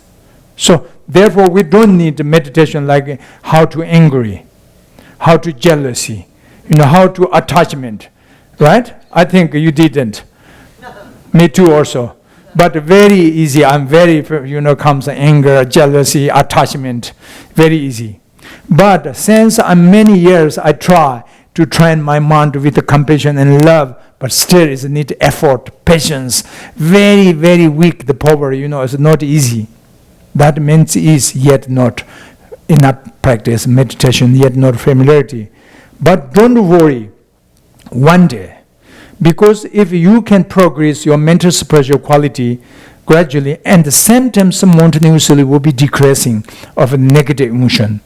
so. Therefore, we don't need meditation like how to angry, how to jealousy, how to attachment, right? I think you didn't. Me too also. But very easy. I'm very, comes anger, jealousy, attachment, very easy. But since many years I try to train my mind with the compassion and love, but still it needs effort, patience, very, very weak, the power, it's not easy. That means is yet not enough practice, meditation, yet not familiarity. But don't worry, one day, because if you can progress your mental spiritual quality gradually, and the same time simultaneously will be decreasing of negative emotion.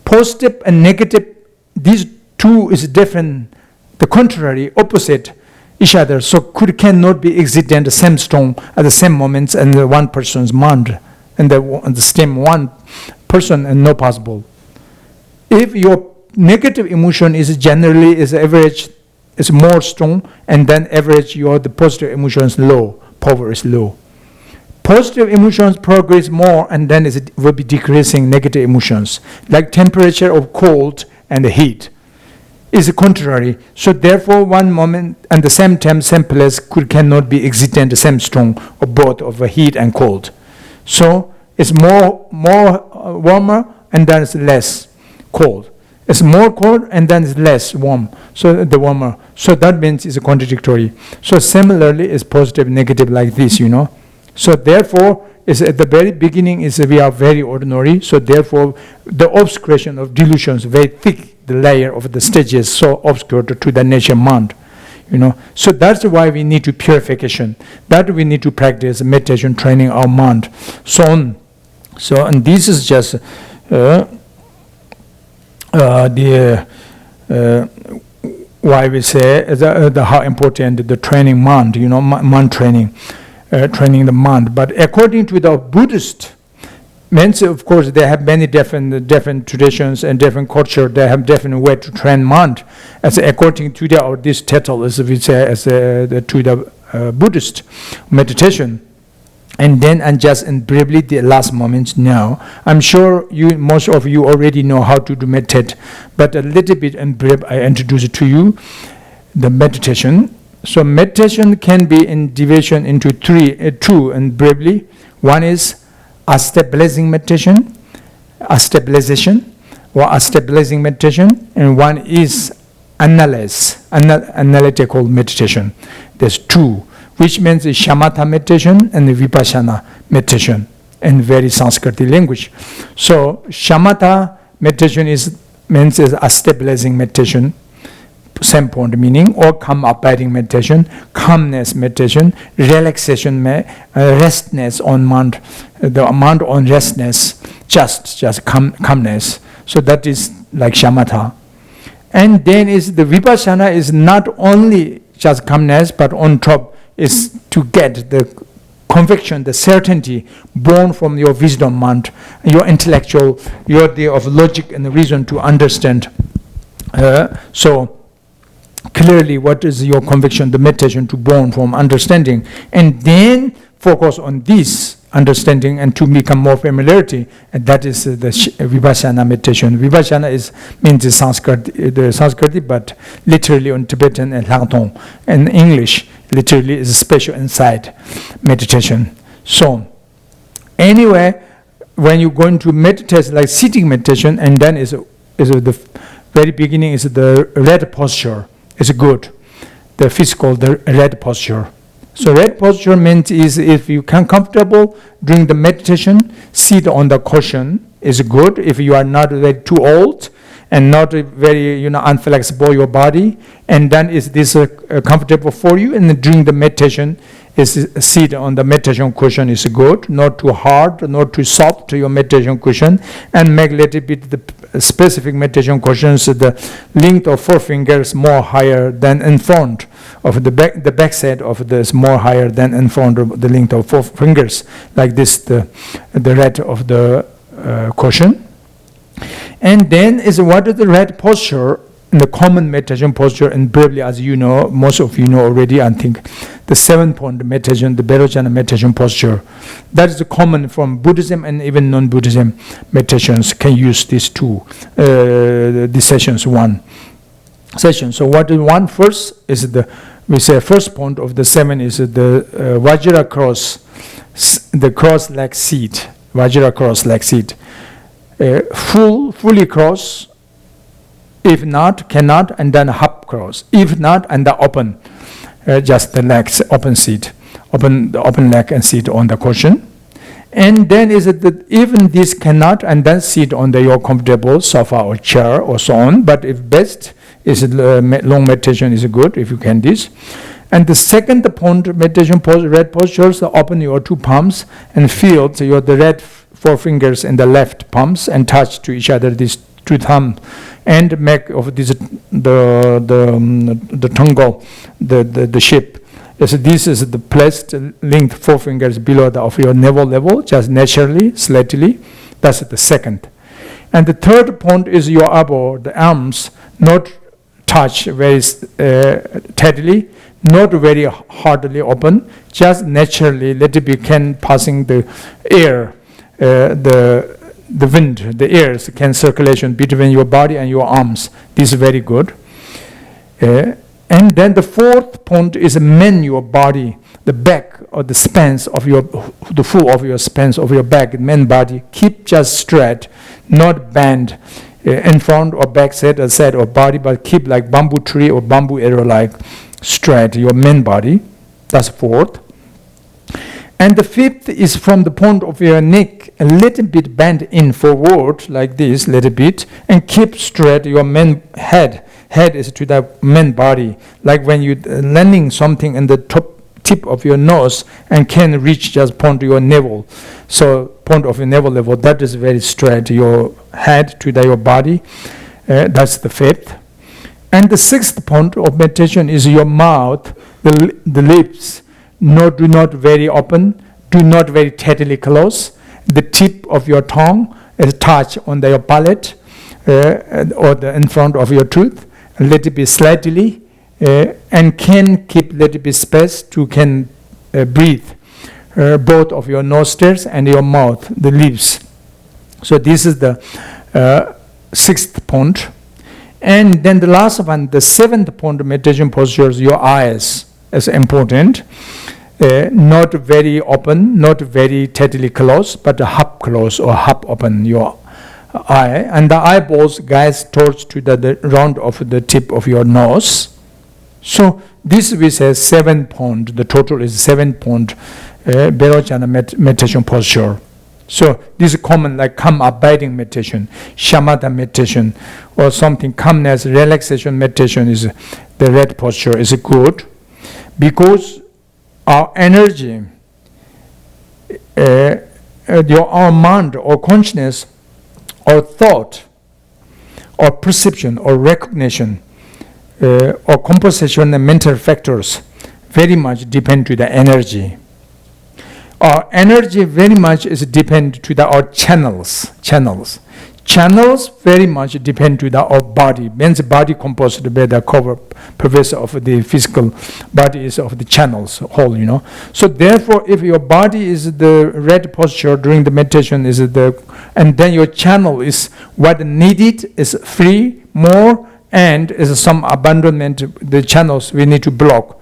Positive and negative, these two is different, the contrary, opposite each other, so cannot be existent the same strong at the same moments and the one person's mind. And the same one person and no possible. If your negative emotion is generally is average, is more strong, and then average the positive emotions low, power is low. Positive emotions progress more, and then it will be decreasing negative emotions, like temperature of cold and the heat is contrary. So therefore, one moment and the same time, same place cannot be existent the same strong of both of heat and cold. So it's more warmer and then it's less cold. It's more cold and then it's less warm. So the warmer. So that means it's contradictory. So similarly, it's positive, negative like this, So therefore, is at the very beginning is we are very ordinary. So therefore, the obscuration of delusions very thick. The layer of the stages so obscured to the nature mind. So that's why we need to purification. That we need to practice meditation, training our mind. So and this is just why we say the how important the training mind. Mind training, training the mind. But according to the Buddhist, means of course they have many different traditions and different culture. They have different way to train mind. As according to this title, as we say, as to the Buddhist meditation. And then and briefly the last moments now. I'm sure most of you already know how to do meditate, but a little bit and brief I introduce it to you the meditation. So meditation can be in division into two and briefly. One is a stabilizing meditation, a stabilization, or a stabilizing meditation, and one is analytical meditation. There's two. which means shamatha meditation and vipassana meditation in very Sanskrit language. So shamatha meditation means a stabilizing meditation, same point meaning, or calm abiding meditation, calmness meditation, relaxation, restness on mind, the amount on restness, just calmness. So that is like shamatha. And then is the vipassana is not only just calmness, but on top is to get the conviction, the certainty born from your wisdom mind, your intellectual, your day of logic and reason to understand. So clearly what is your conviction, the meditation to born from understanding, and then focus on this understanding and to become more familiarity, and that is the vipassana meditation. Vipassana means the Sanskrit, but literally on Tibetan and Langtong and English literally is a special insight meditation. So anyway, when you're going to meditate like sitting meditation, and then is the very beginning is the red posture is good, the physical, the red posture. So red posture means is if you can comfortable during the meditation, sit on the cushion is good. If you are not very too old and not very unflexible your body, and then is this comfortable for you, and during the meditation is sit on the meditation cushion is good, not too hard, not too soft your meditation cushion, and make a little bit the specific meditation cushions the length of 4 fingers more higher than in front of the back side of this more higher than in front of the length of 4 fingers, like this the red of the cushion. And then is what is the red posture in the common meditation posture, and briefly as you know, most of you know already, I think the 7-point meditation, the Virtuous meditation posture, that is common from Buddhism and even non-Buddhism meditations can use these two, the sessions, one session. So what is one first is we say first point of the 7 is the Vajra cross, the cross leg seat, Vajra cross leg seat. Fully cross, if not, cannot, and then half cross. If not, and the open, just the legs, open seat, the open leg and sit on the cushion. And then is it that even this cannot, and then sit on your comfortable sofa or chair or so on. But if best is long meditation is good if you can this. And the second point meditation red postures, open your 2 palms and feel the red 4 fingers in the left palms and touch to each other these 2 thumbs, and make of this the tongue, the shape. So this is the placed length 4 fingers below of your navel level, just naturally, slightly. That's the second. And the third point is your elbow, the arms, not touch very tightly, not very hardly open, just naturally let it be passing the air, the wind, the air can circulation between your body and your arms. This is very good. And then the fourth point is bend your body, the back or the spans of the full of your spans of your back, main body. Keep just straight, not bend in front or back side or body, but keep like bamboo tree or bamboo arrow like straight, your main body. That's fourth. And the fifth is from the point of your neck, a little bit bend in forward, like this, little bit, and keep straight your main head. Head is to the main body, like when you're landing something in the tip of your nose and can reach just point to your navel. So point of your navel level, that is very straight, your head to your body. That's the fifth. And the sixth point of meditation is your mouth, the lips. Do not very open, do not very tightly close. The tip of your tongue is touch on your palate or in front of your tooth, a little bit slightly, and can keep a little bit space to can breathe both of your nostrils and your mouth, the lips. So this is the sixth point. And then the last one, the seventh point of meditation postures, your eyes is important. Not very open, not very tightly closed, but half closed or half open your eye. And the eyeballs guides towards to the round of the tip of your nose. So this we say 7 point. The total is 7 point Berojana meditation posture. So this is common, like calm abiding meditation, shamatha meditation, or something calmness, relaxation meditation is the red posture is good, because our energy, our mind or consciousness or thought or perception or recognition or composition and mental factors very much depend to the energy. Our energy very much is depend to our channels. Channels very much depend to our body. Means body composed by the cover purpose of the physical body is of the channels whole, So therefore, if your body is the red posture during the meditation and then your channel is what needed is free more and is some abandonment, the channels we need to block.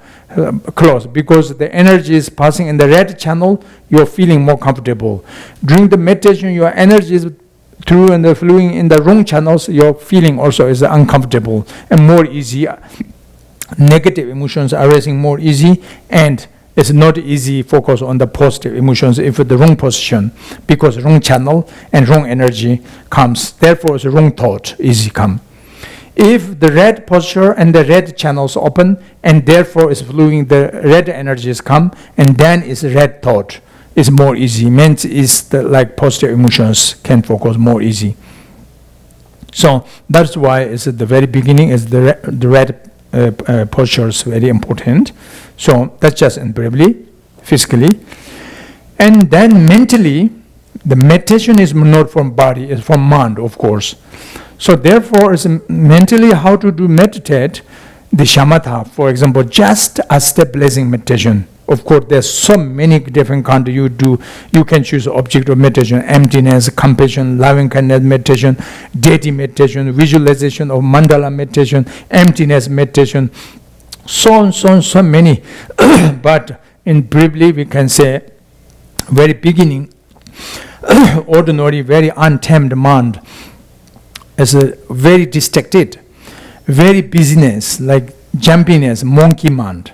Close, because the energy is passing in the red channel, you're feeling more comfortable. During the meditation, your energy is through and the flowing in the wrong channels, your feeling also is uncomfortable and more easy. Negative emotions are arising more easy, and it's not easy focus on the positive emotions if the wrong position, because wrong channel and wrong energy comes. Therefore, it's wrong thought easy come. If the red posture and the red channels open, and therefore is flowing, the red energies come, and then is red thought is more easy. Means is the like positive emotions can focus more easy. So that's why it's at the very beginning is the red posture is very important. So that's just in briefly, physically, and then mentally, the meditation is not from body, it's from mind, of course. So therefore, it's mentally how to do meditate, the shamatha, for example, just a step-blazing meditation. Of course, there's so many different kinds you do. You can choose object of meditation, emptiness, compassion, loving kindness meditation, deity meditation, visualization of mandala meditation, emptiness meditation, so many. But in briefly, we can say, very beginning, ordinary, very untamed mind, as a very distracted, very busyness, like jumpiness, monkey mind,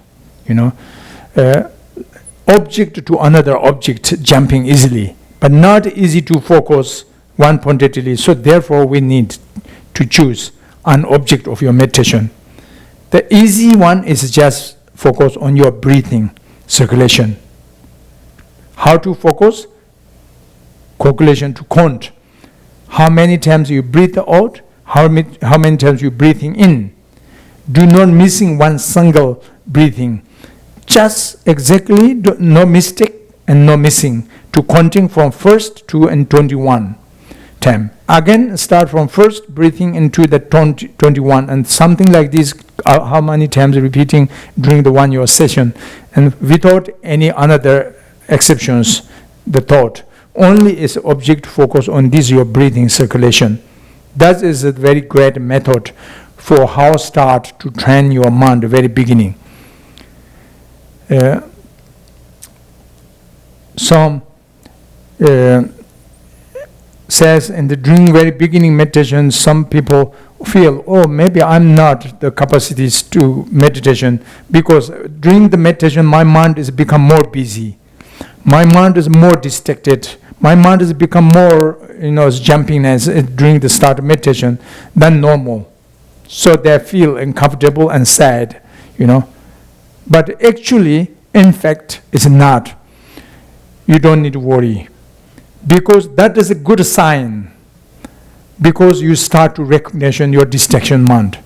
object to another object jumping easily, but not easy to focus one pointedly. So therefore, we need to choose an object of your meditation. The easy one is just focus on your breathing, circulation. How to focus? Calculation to count. How many times you breathe out, how many times you breathing in. Do not missing one single breathing. Just exactly, no mistake and no missing. To counting from first to and 21 time. Again, start from first breathing into the 21 and something like this. How many times repeating during the 1 year session, and without any another exceptions, the thought. Only is object focus on this your breathing circulation. That is a very great method for how start to train your mind at the very beginning. Some says in the during very beginning meditation, some people feel, oh, maybe I'm not the capacities to meditation, because during the meditation my mind is become more busy. My mind is more distracted. My mind has become more, jumpiness during the start of meditation than normal. So they feel uncomfortable and sad, But actually, in fact, it's not. You don't need to worry, because that is a good sign. Because you start to recognize your distraction mind.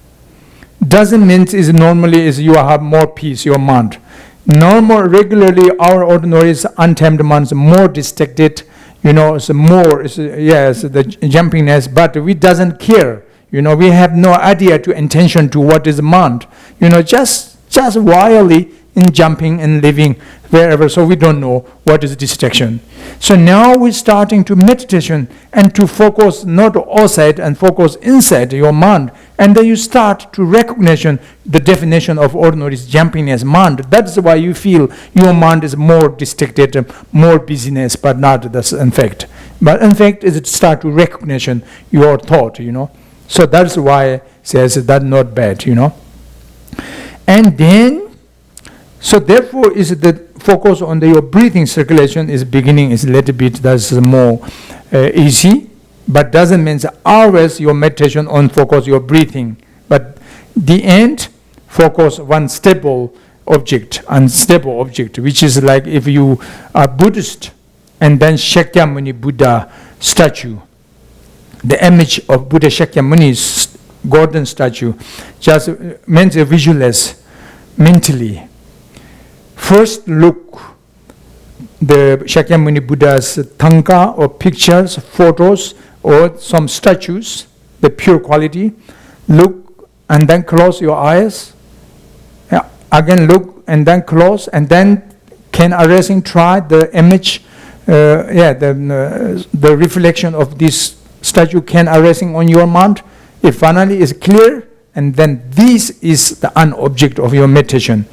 Doesn't mean is normally is you have more peace your mind. Normal, regularly, our ordinary is untamed mind, more distracted. It's more, the jumpiness, but we doesn't care. We have no idea to intention to what is mind. Just wildly in jumping and living wherever, so we don't know what is distraction. So now we're starting to meditation and to focus not outside and focus inside your mind, and then you start to recognize the definition of ordinary jumpiness mind. That's why you feel your mind is more distracted, more busyness, but not that's in fact. But in fact, it start to recognize your thought, So that's why it says that's not bad, And then, so therefore is the focus on your breathing circulation is beginning is a little bit, that's more easy, but doesn't mean always your meditation on focus your breathing. But the end, focus one stable object, unstable object, which is like if you are Buddhist and then Shakyamuni Buddha statue, the image of Buddha Shakyamuni's golden statue, just means visualize mentally. First look the Shakyamuni Buddha's tanka or pictures, photos, or some statues, the pure quality. Look and then close your eyes. Again look and then close, and then can erasing try the image, the reflection of this statue can erasing on your mind. If finally is clear, and then this is the object of your meditation.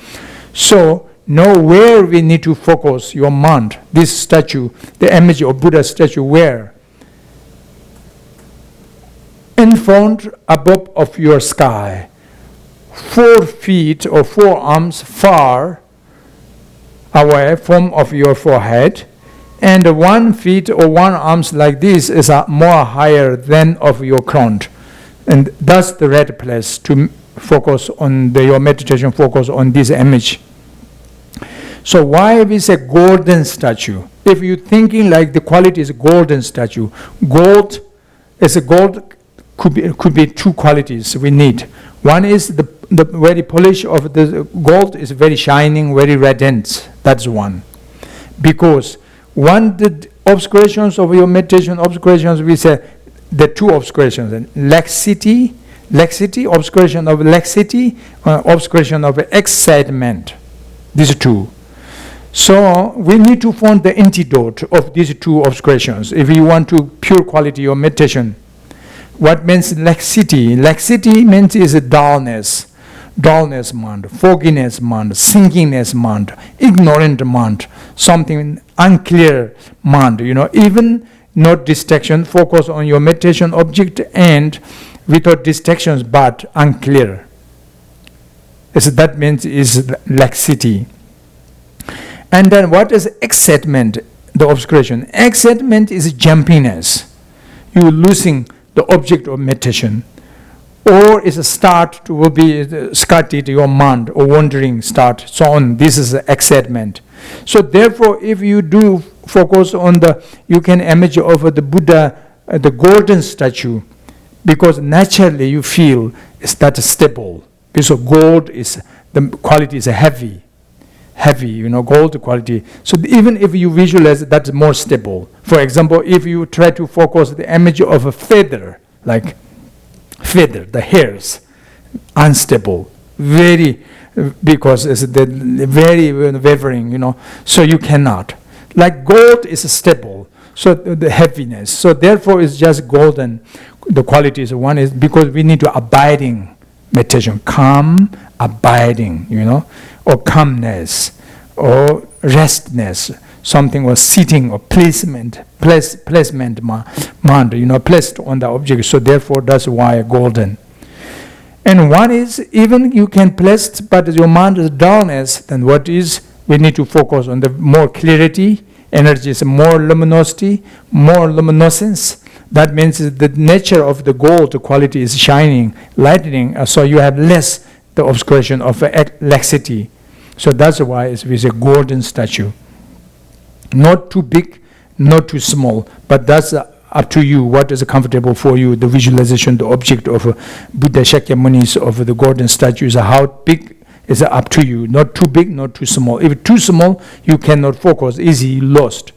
So know where we need to focus your mind. This statue, the image of Buddha statue, where? In front, above of your sky, 4 feet or 4 arms far away from of your forehead, and 1 feet or 1 arms like this is more higher than of your crown. And that's the right place to focus on your meditation, focus on this image. So why we say golden statue? If you're thinking like the quality is a golden statue, gold could be 2 qualities we need. One is the very polish of the gold is very shining, very radiant. That's one. Because the obscurations of your meditation, obscurations, we say the 2 obscurations, laxity, obscuration of laxity, obscuration of excitement. These 2. So we need to find the antidote of these 2 obscurations if you want to pure quality your meditation. What means laxity? Laxity means is a dullness mind, fogginess mind, sinkingness mind, ignorant mind, something unclear mind, even not distraction, focus on your meditation object and without distractions but unclear. So that means is laxity. And then what is excitement, the obscuration? Excitement is jumpiness. You losing the object of meditation. Or is a start to will be scattered your mind or wandering start, so on. This is excitement. So therefore, if you do focus on you can image over the Buddha, the golden statue, because naturally you feel it's that stable. Because gold is, the quality is heavy, gold quality. So even if you visualize, that's more stable. For example, if you try to focus the image of a feather, like feather, the hairs, unstable, very, because it's very wavering, so you cannot. Like gold is stable, so the heaviness. So therefore it's just golden. The quality is one is because we need to abiding meditation, calm, abiding, or calmness, or restness, something or sitting or placement mind, placed on the object. So therefore that's why golden. And one is even you can place, but your mind is dullness, then what is, we need to focus on the more clarity, energy is more luminosity, more luminescence. That means the nature of the gold, the quality is shining, lightening, so you have less the obscuration of laxity. So that's why it's with a golden statue. Not too big, not too small, but that's up to you, what is comfortable for you, the visualization, the object of Buddha Shakyamuni's of the golden statues, how big is up to you, not too big, not too small. If too small, you cannot focus, easily lost,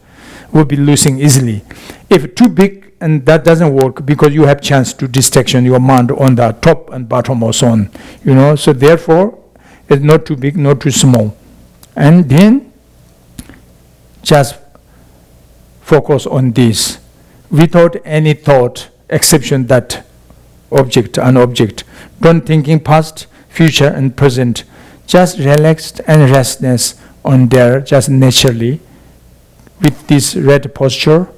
will be losing easily. If too big, and that doesn't work because you have chance to distraction your mind on the top and bottom or so on, so therefore it's not too big, not too small. And then just focus on this without any thought, exception that object, an object. Don't thinking past, future and present. Just relaxed and restness on there, just naturally, with this red posture,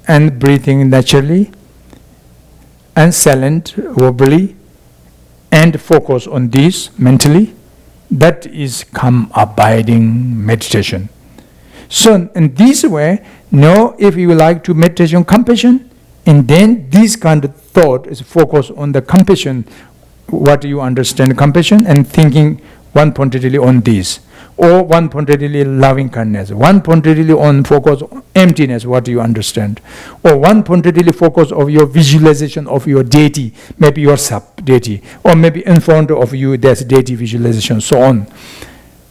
and breathing naturally, and silent, verbally, and focus on this mentally, That is calm abiding meditation. So in this way, now if you like to meditate on compassion, and then this kind of thought is focused on the compassion, what you understand compassion, and thinking one pointedly on this, or one pointedly loving kindness, one pointedly on focus on emptiness, what you understand, or one pointedly focus of your visualization of your deity, maybe your sub-deity, or maybe in front of you there's deity visualization, so on.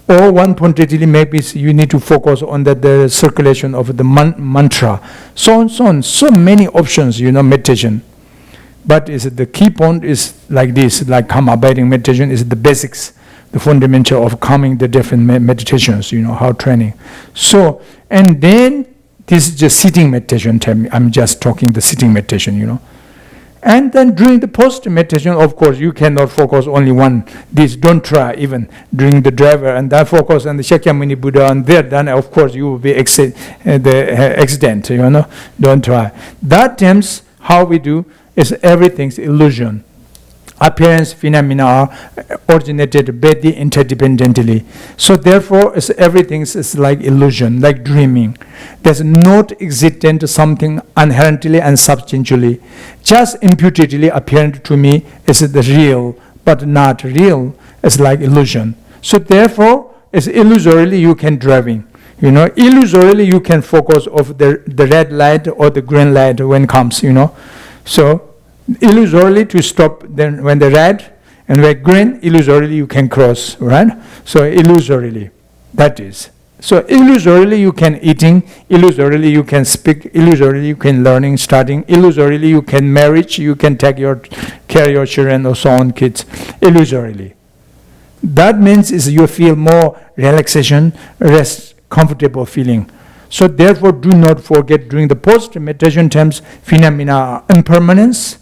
Or one pointedly maybe you need to focus on the circulation of the mantra, so on, so on. So many options, meditation. But is the key point is like this, like calm abiding meditation is the basics, the fundamental of calming the different meditations, how training. So, and then this is just sitting meditation. I'm just talking the sitting meditation, And then during the post meditation, of course, you cannot focus only one. This don't try even during the driver and that focus on the Shakyamuni Buddha and there. Then of course you will be the accident. Don't try. That times how we do is everything's illusion. Appearance phenomena are originated very interdependently. So therefore, everything is like illusion, like dreaming. There's not existent something inherently and substantially. Just imputedly apparent to me is the real, but not real. It's like illusion. So therefore, it's illusorily you can driving. Illusorily you can focus of the red light or the green light when it comes, So illusorily to stop then when the red and when green, illusorily you can cross, right? So illusorily, that is. So illusorily you can eating, illusorily you can speak, illusorily you can learning, studying, illusorily you can marriage, you can care your children or so on, kids, illusorily. That means is you feel more relaxation, rest, comfortable feeling. So therefore do not forget during the post-meditation times, phenomena are impermanence,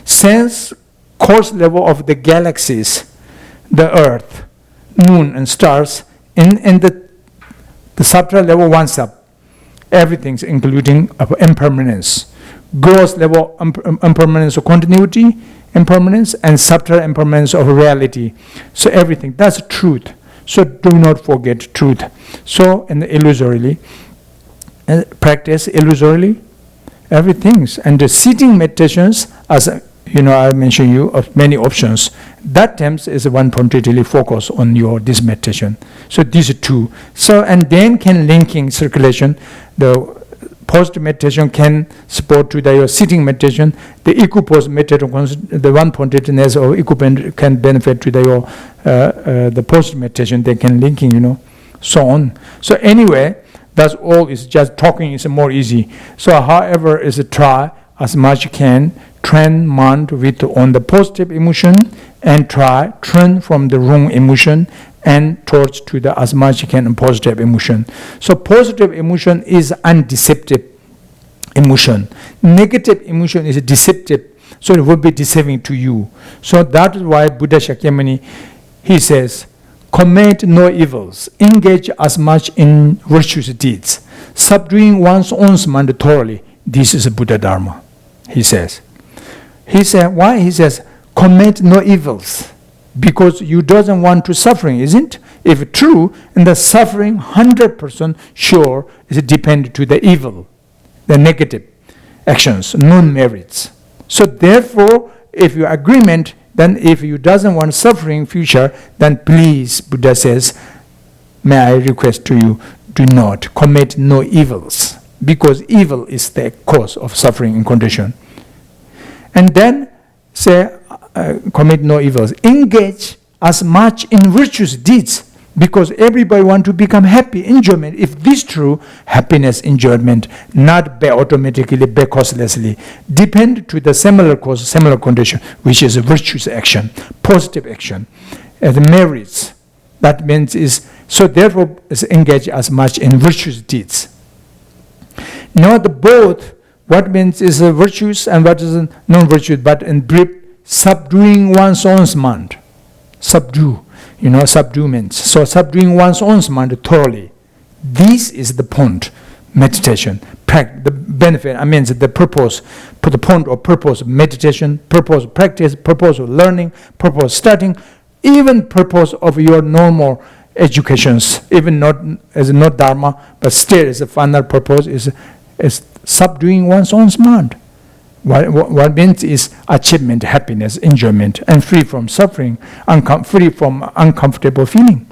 sense course level of the galaxies, the earth, moon and stars, in the subtle level one sub, everything's including impermanence. Gross level impermanence of continuity, impermanence, and subtle impermanence of reality. So everything, that's truth. So do not forget truth. So in the illusorily, practice illusorily, everything's. And the sitting meditations, as I mentioned you of many options. That times is one pointedly focus on this meditation. So these are two. So and then can linking circulation. The post meditation can support to your sitting meditation. The equipoise meditation, the one pointedness or equipoise can benefit to the post meditation. They can linking, so on. So anyway, that's all. Is just talking is more easy. So however, is a try as much can train mind with on the positive emotion and train from the wrong emotion and towards to the as much you can positive emotion. So positive emotion is undeceptive emotion. Negative emotion is deceptive, so it will be deceiving to you. So that is why Buddha Shakyamuni, he says, commit no evils, engage as much in virtuous deeds, subduing one's own mind thoroughly. This is Buddha Dharma, he says. He said, why? He says, commit no evils, because you doesn't want to suffering, isn't? If true, and the suffering 100% sure is depend to the evil, the negative actions, non-merits. So therefore, if you agreement, then if you doesn't want suffering future, then please, Buddha says, may I request to you, do not commit no evils, because evil is the cause of suffering in condition. And then say, commit no evils. Engage as much in virtuous deeds, because everybody want to become happy, enjoyment. If this true, happiness, enjoyment, not by automatically, by causelessly, depend to the similar cause, similar condition, which is a virtuous action, positive action, as merits. That means is, so therefore is engage as much in virtuous deeds. Now the both, what means is a virtuous and what is a non-virtuous, but in brief, subduing one's own mind. Subdue, subdue means. So subduing one's own mind thoroughly. This is the point, meditation. The benefit, the purpose, the point or purpose of meditation, purpose of practice, purpose of learning, purpose of studying. even purpose of your normal educations, even not as not dharma, but still as a final purpose is subduing one's own mind. What means is achievement, happiness, enjoyment, and free from suffering, free from uncomfortable feeling.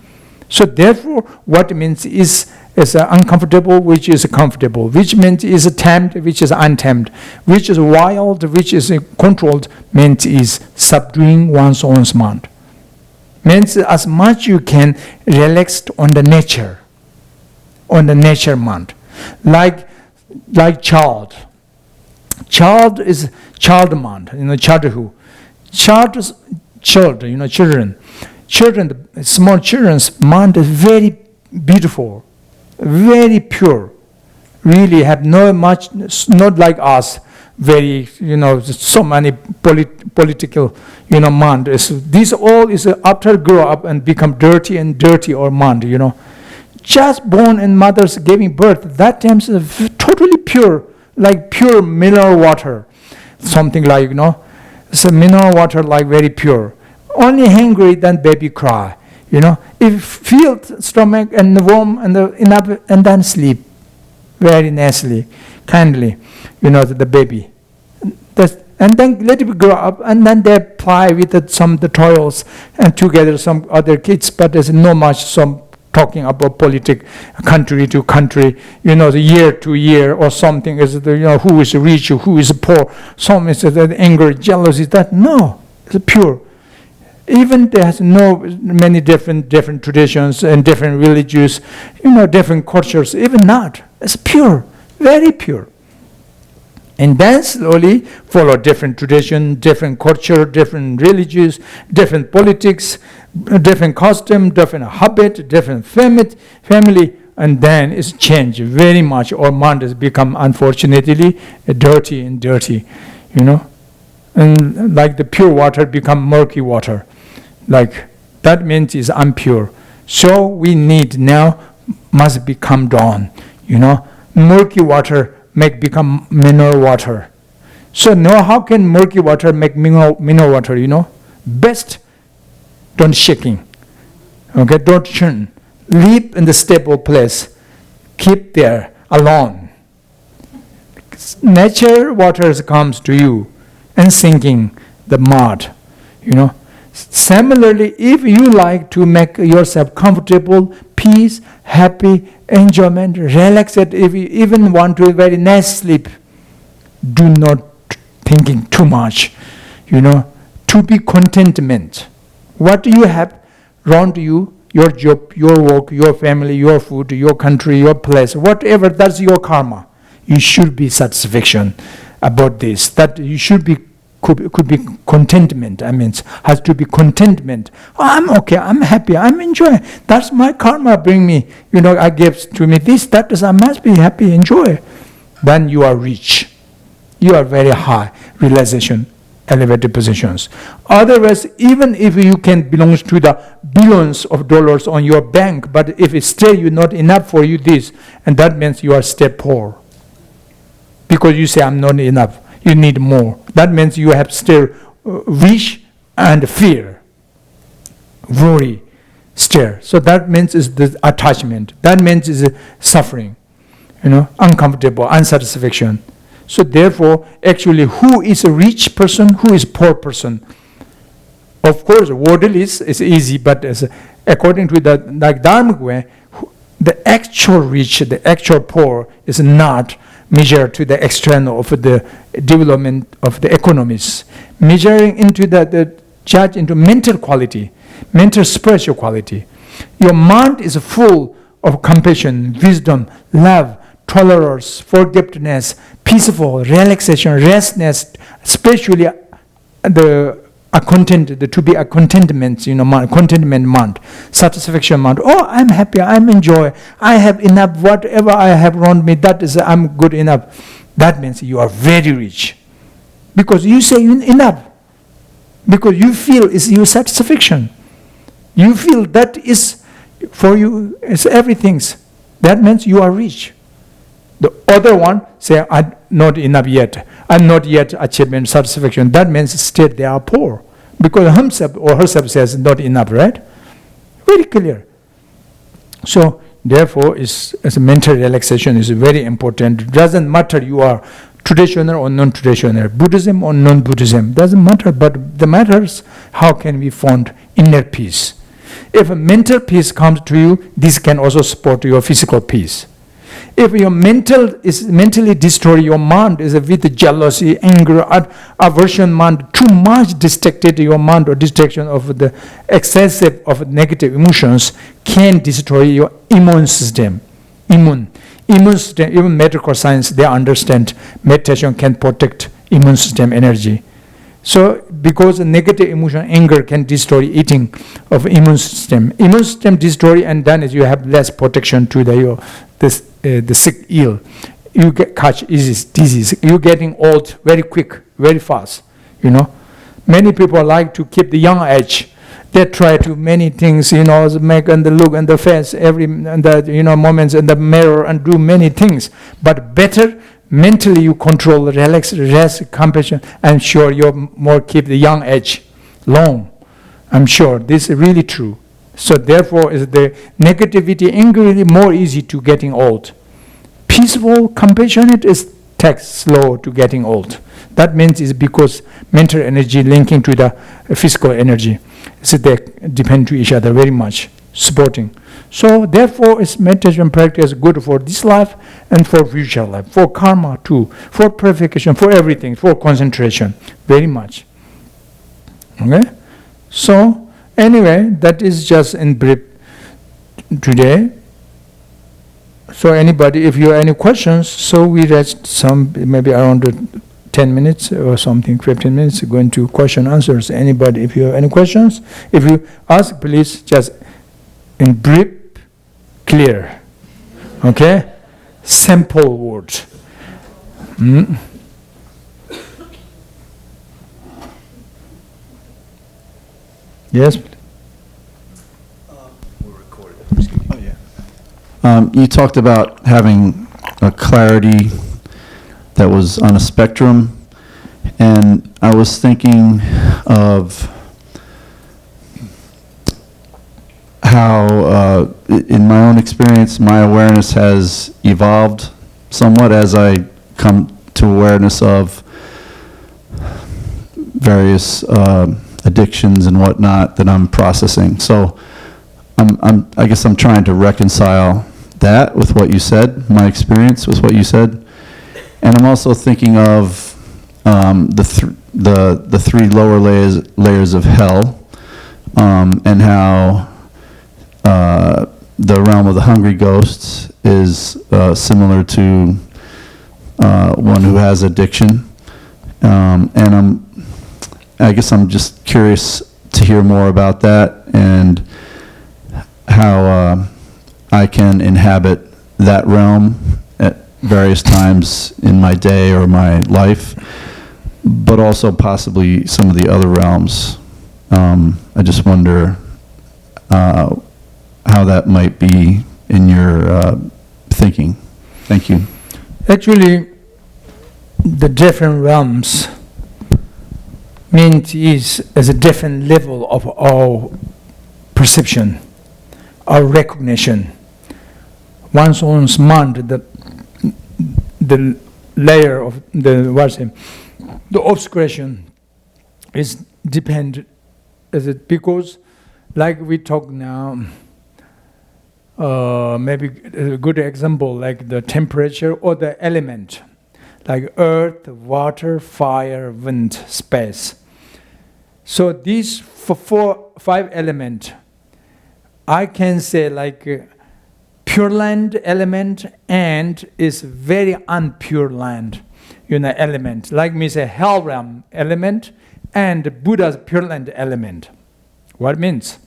So therefore, what it means is uncomfortable, which is comfortable, which means is tamed, which is untamed, which is wild, which is controlled, means is subduing one's own mind. Means as much you can relax on the nature mind, like child. Child is child mind, childhood. Children, small children's mind is very beautiful, very pure. Really have no much, not like us. Very, so many political, mind. This all is after grow up and become dirty or mind. Just born and mother's giving birth. That time is totally pure. Like pure mineral water, something like, it's a mineral water like very pure. Only hungry, then baby cry, If filled stomach and warm and enough, and then sleep very nicely, kindly, the baby. And then let it grow up, and then they apply with the toils and together some other kids, but there's no much some talking about politics, country to country, the year to year or something is who is rich, who is poor, some is the anger, jealousy, that no, it's pure. Even there's no many different traditions and different religions, different cultures, even not. It's pure, very pure. And then slowly follow different tradition, different culture, different religions, different politics, different custom, different habit, different family, and then it's changed very much. Our mind has become, unfortunately, dirty, and like the pure water become murky water. Like that means is impure. So we need now must become down. Murky water make become mineral water. So now how can murky water make mineral water, Best, don't shaking. Okay, don't churn. Live in the stable place. Keep there alone. Nature waters comes to you and sinking the mud, Similarly, if you like to make yourself comfortable, peace, happy, enjoyment, relaxed, if you even want to very nice sleep, do not thinking too much, to be contentment. What do you have around you, your job, your work, your family, your food, your country, your place, whatever, that's your karma. You should be satisfaction about this, that you should be could be contentment. Has to be contentment. Oh, I'm okay, I'm happy, I'm enjoying. That's my karma bring me, I gave to me this, that is, I must be happy, enjoy. Then you are rich. You are very high realization, elevated positions. Otherwise, even if you can belong to the billions of dollars on your bank, but if it's still you not enough for you this, and that means you are still poor. Because you say, I'm not enough. You need more. That means you have still wish and fear, worry, still. So that means is the attachment. That means is suffering, uncomfortable, unsatisfaction. So therefore, actually, who is a rich person, who is poor person? Of course, worldly is easy, but according to the dharmic way, the actual rich, the actual poor is not measured to the external of the development of the economies, measuring into the judge into mental quality, mental spiritual quality. Your mind is full of compassion, wisdom, love, tolerance, forgiveness, peaceful, relaxation, restness, especially to be a contentment, contentment mind, satisfaction mind. Oh, I'm happy, I'm enjoy, I have enough, whatever I have around me, that is, I'm good enough. That means you are very rich. Because you say enough. Because you feel it's your satisfaction. You feel that is for you, it's everything's. That means you are rich. The other one say, I'm not enough yet. I'm not yet achievement satisfaction. That means still they are poor. because himself or herself says not enough, right? Very clear. So therefore, as a mental relaxation is very important. It doesn't matter you are traditional or non-traditional, Buddhism or non-Buddhism, doesn't matter. But the matters how can we find inner peace. If a mental peace comes to you, this can also support your physical peace. If your mental is mentally destroyed, your mind is with jealousy, anger, aversion mind, too much distracted, your mind or distraction of the excessive of negative emotions can destroy your immune system. Immune system, even medical science, they understand meditation can protect immune system energy. So because negative emotion, anger can destroy eating of immune system. Immune system destroy, and then you have less protection to the sick, ill. You get catch disease. You're getting old very quick, very fast. Many people like to keep the young age. They try to many things, make and the look and the face, every and the moments in the mirror and do many things. But better mentally you control, relax, rest, compassion. I'm sure you more keep the young age long. I'm sure this is really true. So therefore, is the negativity, anger is more easy to getting old. Peaceful, compassionate is takes slow to getting old. That means it's because mental energy linking to the physical energy. So they depend to each other very much, supporting. So therefore, is meditation practice good for this life and for future life, for karma too, for purification, for everything, for concentration, very much. Okay? So anyway, that is just in brief today. So anybody, if you have any questions, so we rest some, maybe around 10 minutes or something, 15 minutes, going to question answers. Anybody, if you have any questions, if you ask, please just in brief, clear. Okay? Simple words. Yes? We're recording. Oh, yeah. You talked about having a clarity that was on a spectrum, and I was thinking of how, in my own experience, my awareness has evolved somewhat as I come to awareness of various addictions and whatnot that I'm processing. So I guess I'm trying to reconcile that with what you said, my experience with what you said. And I'm also thinking of the three lower layers of hell, and how the realm of the hungry ghosts is similar to one who has addiction. And I guess I'm just curious to hear more about that and how I can inhabit that realm at various times in my day or my life, but also possibly some of the other realms. I just wonder how that might be in your thinking. Thank you. Actually, the different realms means is as a different level of our perception, our recognition. One's own mind, the layer of the obscuration is depend, is it because, like we talk now, maybe a good example like the temperature or the element, like earth, water, fire, wind, space. So these five elements, I can say like pure land element and is very unpure land, element. Like me say hell realm element and Buddha's pure land element. What it means?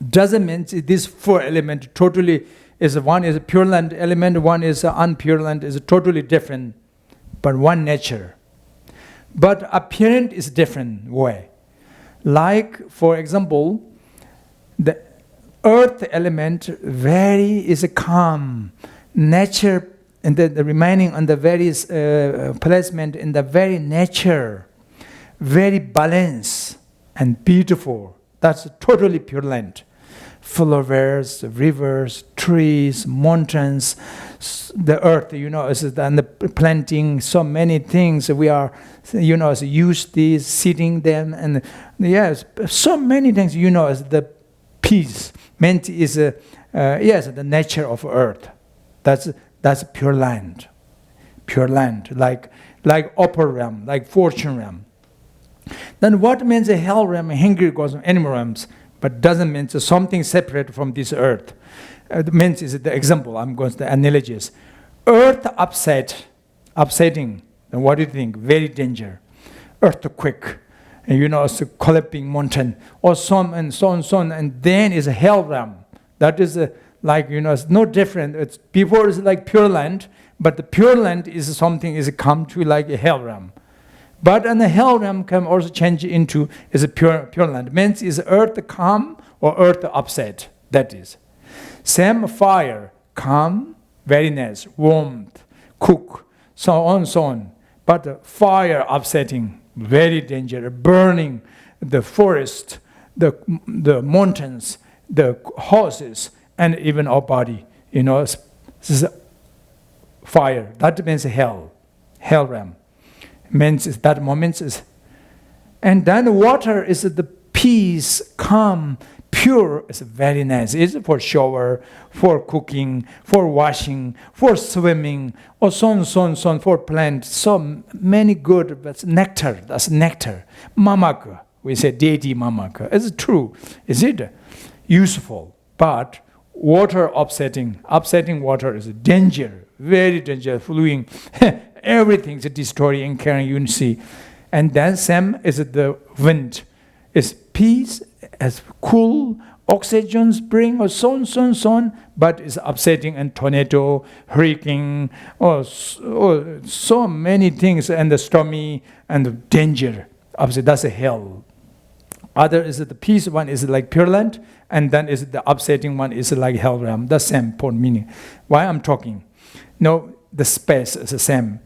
Doesn't mean this four element totally is one is a pure land element, one is unpure land, is totally different, but one nature. But apparent is different way. Like for example, the earth element very is a calm nature, and the remaining on the various placement in the very nature, very balanced and beautiful. That's totally Pure Land. Flowers, rivers, trees, mountains, the earth, and the planting, so many things. We are, use these, sitting them, and yes, so many things, as the peace meant is, the nature of earth. That's Pure Land. Pure Land, like upper realm, like fortune realm. Then what means a hell realm, hungry ghosts, animal realms? But doesn't mean something separate from this earth. It means is the example, I'm going to the analogies. Earth upsetting, then what do you think? Very danger. Earthquake, and it's a collapsing mountain, or so on, and then is a hell realm. That is it's no different. It's before it's like Pure Land, but the Pure Land is something is come to like a hell realm. But in the hell realm can also change into is a pure land. Means is earth calm or earth upset. That is. Same fire, calm, very nice, warmth, cook, so on. But fire upsetting, very dangerous, burning the forest, the mountains, the horses, and even our body. This is fire. That means hell realm. Means is that moment is, and then water is the peace, calm, pure. It's very nice. It's for shower, for cooking, for washing, for swimming, or so on, for plant. So many good. That's nectar. That's nectar. Mamaka. We say deity mamaka. It's true. Is it useful? But water upsetting water is a danger. Very dangerous. Flowing. Everything's destroying, carrying, you see. And then same is the wind. It's peace, as cool, oxygen spring, or so on, but it's upsetting and tornado, hurricane, or so many things, and the stormy and the danger. Obviously, that's a hell. Other is the peace one is like Pure Land, and then is the upsetting one is like hell realm. The same point meaning. Why I'm talking? No, the space is the same.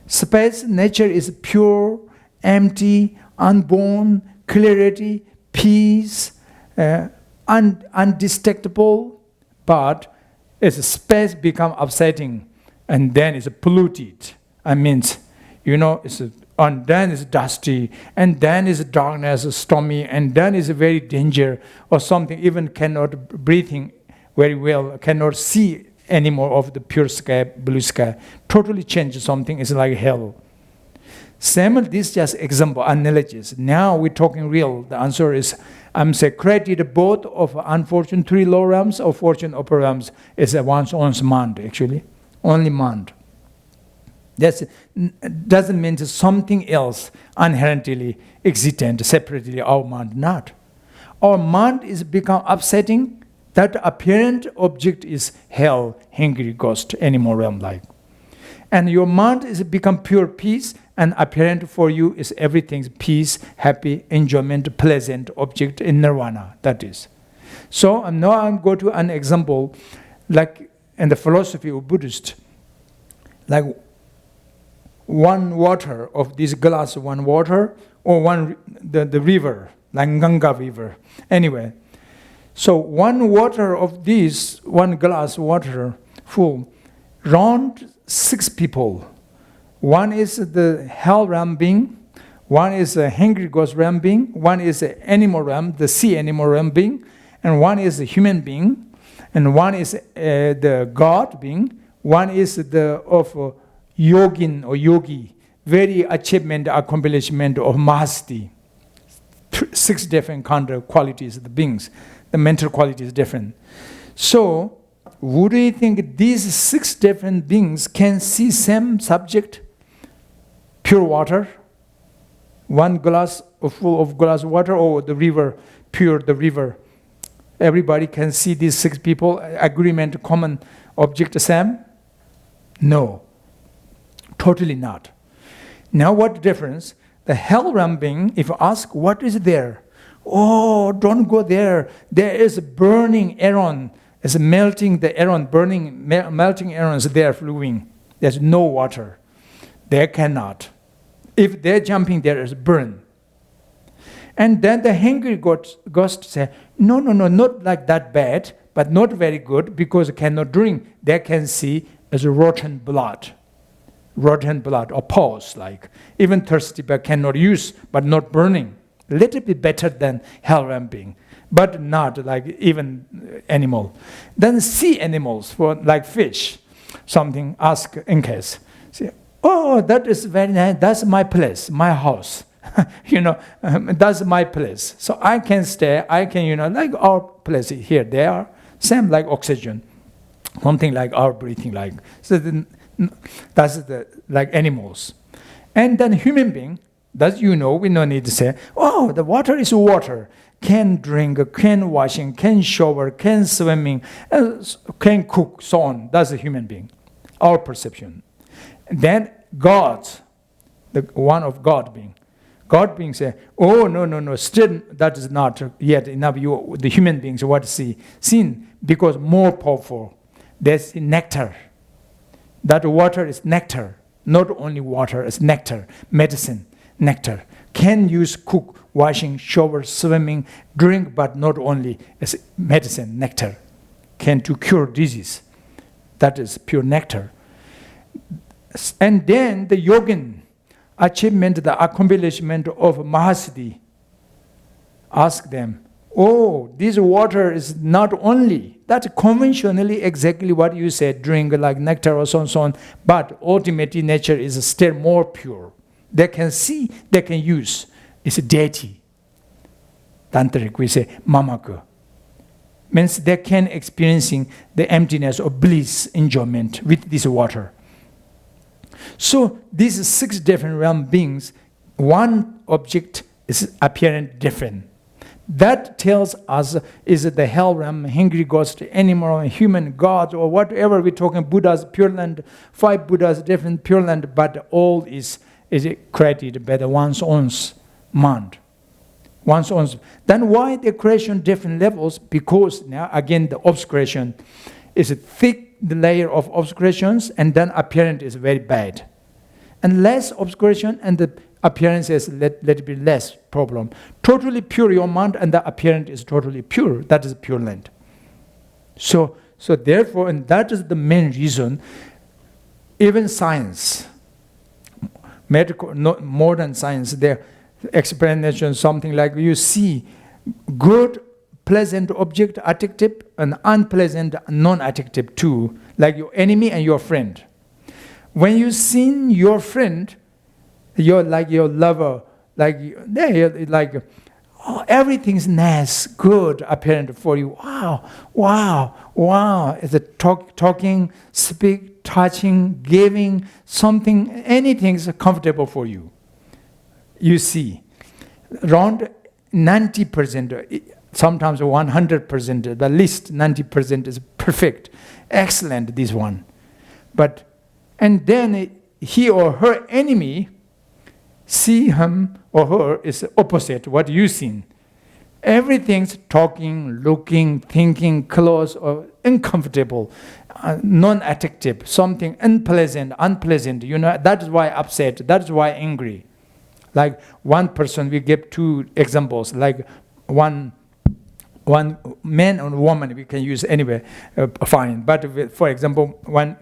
Space, nature is pure, empty, unborn, clarity, peace, undetectable, but as space become upsetting, and then it's polluted. It's and then it's dusty, and then it's darkness, stormy, and then it's very danger or something. Even cannot breathing very well, cannot see anymore of the pure sky, blue sky. Totally change something. It's like hell. Same, this just example, analogies. Now we're talking real. The answer is, I'm saying created both of unfortunate three low realms or fortune upper realms is one's own mind, actually. Only mind. That doesn't mean something else inherently existent, separately our mind, not. Our mind is become upsetting. That apparent object is hell, hungry ghost, animal realm like. And your mind is become pure peace, and apparent for you is everything's peace, happy, enjoyment, pleasant object in nirvana, that is. So now I'm going to an example, like in the philosophy of Buddhist, like one water of this glass, one water, or the river, like Ganga river. Anyway, so one water of this, one glass water full, round 6 people. One is the hell realm being, one is a hungry ghost realm being, one is an animal realm, the sea animal realm being, and one is a human being, and one is the God being, one is the of yogin or yogi, very achievement, accomplishment of mahasti. 6 different kind of qualities of the beings. The mental quality is different. So, would you think these 6 different beings can see same subject? Pure water, one glass full of glass water, or the river, pure the river. Everybody can see these 6 people, agreement, common object same? No, totally not. Now what difference? The hell realm being, if you ask what is there? Oh, don't go there. There is burning iron. It's melting the iron, melting iron is there flowing. There's no water. They cannot. If they're jumping, there is burn. And then the hungry ghost say, no, not like that bad, but not very good, because cannot drink. They can see as rotten blood or pulse, like even thirsty but cannot use, but not burning. A little bit better than hell realm being, but not like even animal. Then sea animals, for like fish, something, ask in case. Say, oh, that is very nice, that's my place, my house. That's my place. So I can stay, I can, like our place here, they are same like oxygen. Something like our breathing like. So that's like animals. And then human being, that we no need to say, oh, the water is water. Can drink, can washing, can shower, can swimming, can cook, so on. That's a human being, our perception. Then God, the one of God being say, oh, no, still that is not yet enough. The human beings, what see? Sin, because more powerful. There's nectar. That water is nectar. Not only water, it's nectar, medicine, nectar. Can use cook, washing, shower, swimming, drink, but not only as medicine, nectar. Can to cure disease. That is pure nectar. And then the yogin, achievement, the accomplishment of Mahasiddhi. Ask them, oh, this water is not only, that's conventionally exactly what you said, drink like nectar or so on, but ultimately nature is still more pure. They can see, they can use. It's a deity. Tantric, we say, mamaka. Means they can experiencing the emptiness of bliss, enjoyment with this water. So these 6 different realm beings, one object is apparent different. That tells us, is it the hell realm, hungry ghost, animal, human, God, or whatever we're talking, Buddha's Pure Land, 5 Buddhas, different Pure Land, but all is created by the one's own mind. One's own. Then why the creation different levels? Because now again the obscuration is a thick layer of obscurations, and then appearance is very bad. And less obscuration and the appearance is let it be less problem. Totally pure your mind and the appearance is totally pure. That is Pure Land. So therefore, and that is the main reason, even science, medical, modern science, their explanation, something like you see good, pleasant object, adjective, and unpleasant, non-adjective too, like your enemy and your friend. When you see your friend, you're like your lover, like oh, everything's nice, good, apparent for you. Wow. It's a talking, speak, touching, giving, something, anything's comfortable for you. You see, around 90%, sometimes 100%, at least 90% is perfect, excellent, this one. And then he or her enemy, see him or her is opposite what you seen. Everything's talking, looking, thinking, close or uncomfortable, non-attractive, something unpleasant. That is why upset, that is why angry. Like one person, we give 2 examples, like one man and woman, we can use anyway, fine. But for example, one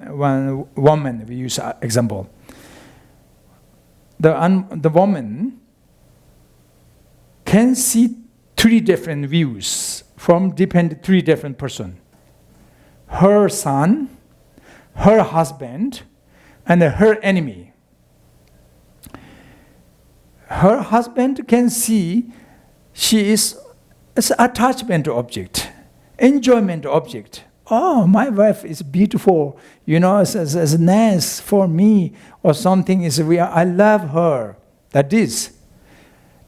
woman, we use example. The woman can see 3 different views from 3 different person. Her son, her husband, and her enemy. Her husband can see she is an attachment object, enjoyment object. Oh, my wife is beautiful, it's nice for me, or something I love her. That is.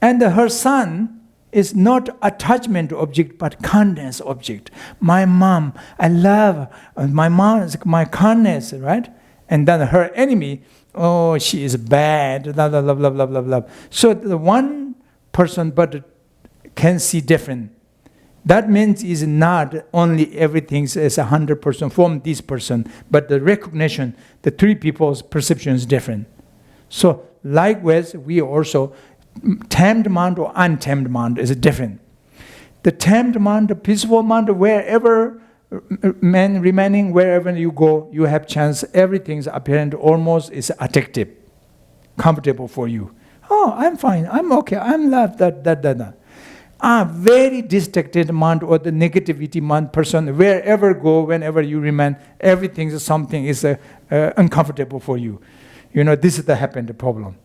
And her son is not attachment object, but kindness object. My mom, I love, my mom is my kindness, right? And then her enemy, oh, she is bad, blah, blah, blah, blah, blah, blah, blah. So the one person but can see different. That means is not only everything is 100% from this person, but the recognition, the 3 people's perception is different. So likewise, we also tamed mind or untamed mind is different. The tamed mind, the peaceful mind, wherever remaining, wherever you go, you have chance, everything's apparent almost is attractive, comfortable for you. Oh, I'm fine, I'm okay, I'm loved, that. Very distracted mind or the negativity mind person, wherever go, whenever you remain, everything, something is uncomfortable for you. This is the problem.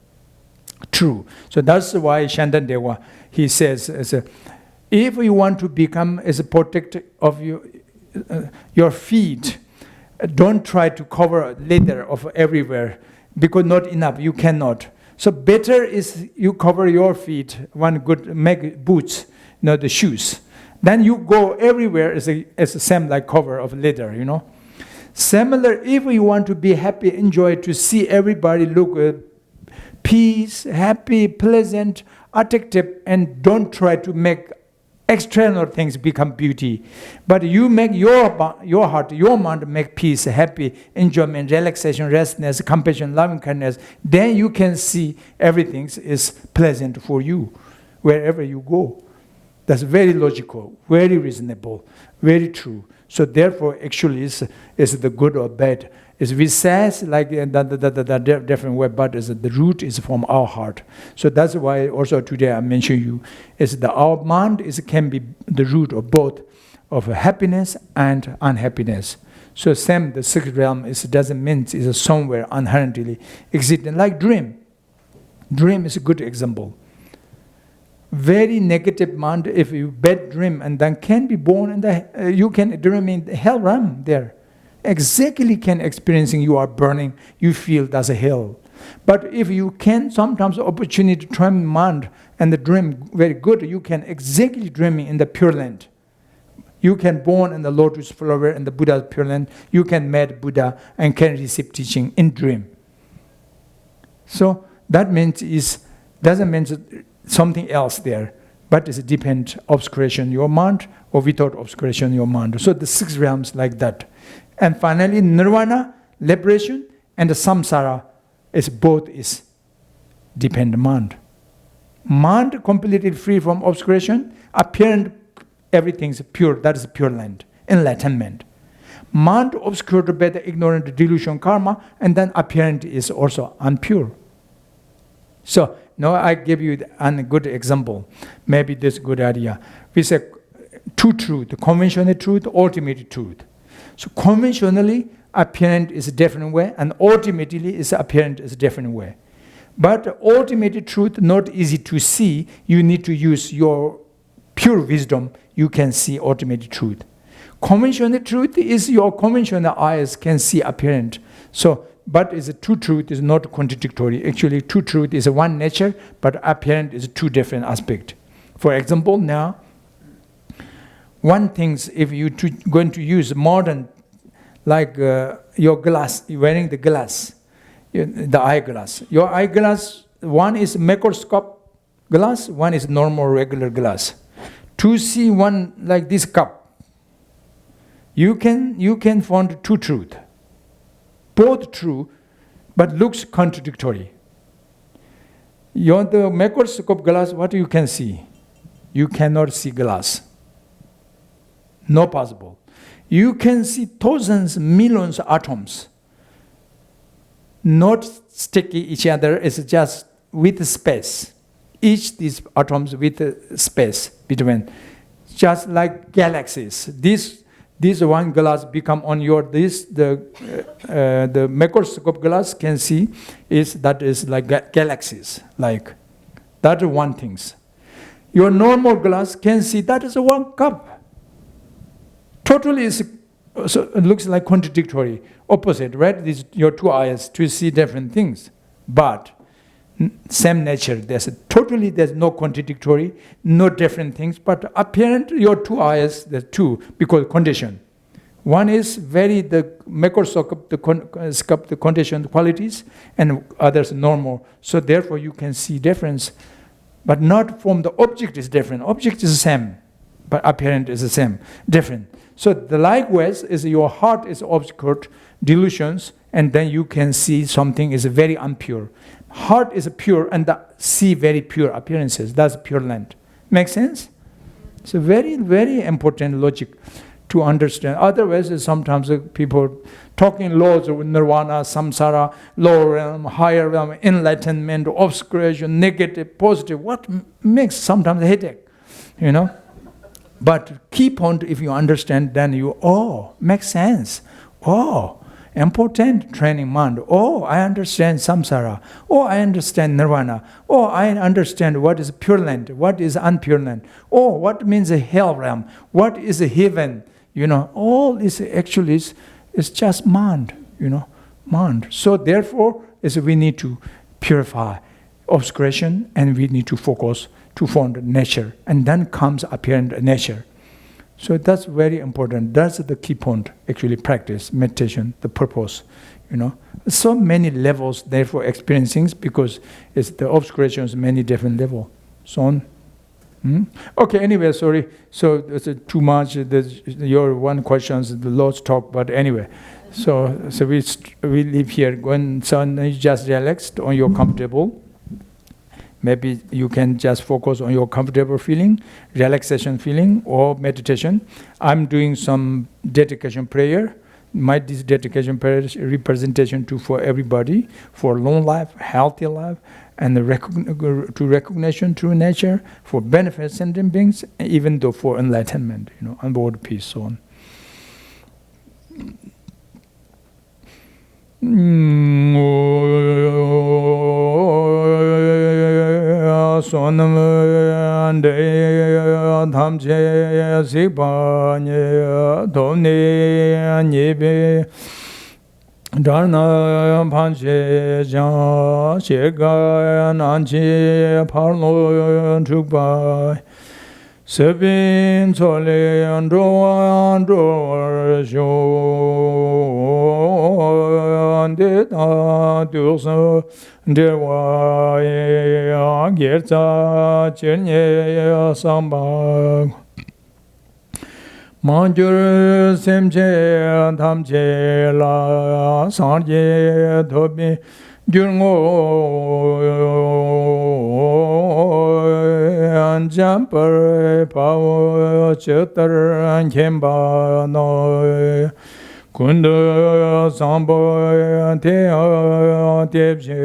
True. So that's why Shantandewa, he says, if you want to become as a protector of your feet, don't try to cover leather of everywhere, because not enough, you cannot. So better is you cover your feet, one good, make boots, the shoes. Then you go everywhere as the same like cover of leather, Similar, if you want to be happy, enjoy, to see everybody look peace, happy, pleasant, attractive, and don't try to make external things become beauty. But you make your heart, your mind make peace, happy, enjoyment, relaxation, restness, compassion, loving kindness. Then you can see everything is pleasant for you, wherever you go. That's very logical, very reasonable, very true. So therefore, actually, is the good or bad. Is we says like the different way, but the root is from our heart. So that's why also today I mention you is that our mind can be the root of both of happiness and unhappiness. So same the sixth realm doesn't mean is somewhere inherently existing like dream. Dream is a good example. Very negative mind, if you bad dream and then can be born in you can dream in the hell realm there. Exactly can experiencing you are burning, you feel that's a hell. But if you can sometimes opportunity to dream mind and the dream very good, you can exactly dreaming in the Pure Land. You can born in the lotus flower in the Buddha's Pure Land. You can meet Buddha and can receive teaching in dream. So that means doesn't mean something else there, but it depends obscuration your mind or without obscuration your mind. So the six realms like that. And finally, nirvana, liberation, and the samsara both depend mind. Mind completely free from obscuration, apparent everything is pure, that is Pure Land, enlightenment. Mind obscured by the ignorant delusion karma, and then apparent is also impure. So now I give you a good example. Maybe this is a good idea. We say two truth, conventional truth, ultimate truth. So conventionally, apparent is a different way, and ultimately is apparent is a different way. But ultimate truth not easy to see. You need to use your pure wisdom. You can see ultimate truth. Conventional truth is your conventional eyes can see apparent. So, but is a true truth is not contradictory. Actually, true truth is one nature, but apparent is two different aspects. For example, now. One thing, if you're going to use modern, like your glass, you're wearing the glass, the eyeglass. Your eyeglass, one is microscope glass, one is normal regular glass. To see one like this cup, you can find two truth. Both true, but looks contradictory. The microscope glass, what you can see? You cannot see glass. No possible. You can see thousands, millions of atoms. Not sticky each other, it's just with space. Each these atoms with space between. Just like galaxies. This one glass become on your the microscope glass can see that is like galaxies. Like that is one things. Your normal glass can see that is one cup. Totally so it looks like contradictory, opposite, right? These your two eyes to see different things, but same nature. There's no contradictory, no different things, but apparent your two eyes, the two because condition. One is the microscope, the condition qualities, and others normal. So therefore you can see difference, but not from the object is different. Object is the same, but apparent is the same, different. So the likewise is your heart is obscured, delusions, and then you can see something is very impure. Heart is pure, and see very pure appearances. That's Pure Land. Make sense? It's a very, very important logic to understand. Otherwise, sometimes people talking laws of nirvana, samsara, lower realm, higher realm, enlightenment, obscuration, negative, positive. What makes sometimes a headache, you know? But key point, if you understand, then you, makes sense. Important training mind. I understand samsara. I understand nirvana. I understand what is pure land, what is unpure land. What means a hell realm, what is a heaven. All this actually is just mind, mind. So therefore, we need to purify obscuration, and we need to focus to find nature, and then comes apparent nature. So that's very important. That's the key point, actually, practice, meditation, the purpose, So many levels, therefore, experiencing, because it's the obscurations, many different levels. So on. Okay, anyway, sorry. So it's too much. Your one questions, the Lord's talk, but anyway. So we leave here. When you just relaxed on your comfortable. Maybe you can just focus on your comfortable feeling, relaxation feeling, or meditation. I'm doing some dedication prayer. This dedication prayer is a representation for everybody, for long life, healthy life, and to recognition through nature, for benefit sentient beings, even though for enlightenment, and world peace, so on. Sonam ande dhamche sikpanye dhomne nyebe dharna panche jan shega nanche parlo chukpa sebin chole andro sho ande ta duso dewa gerta chenye samba manjur semche dhamche la sanje thobi gyurgo anjampar pao chetar kemba no kunda sambo te tepje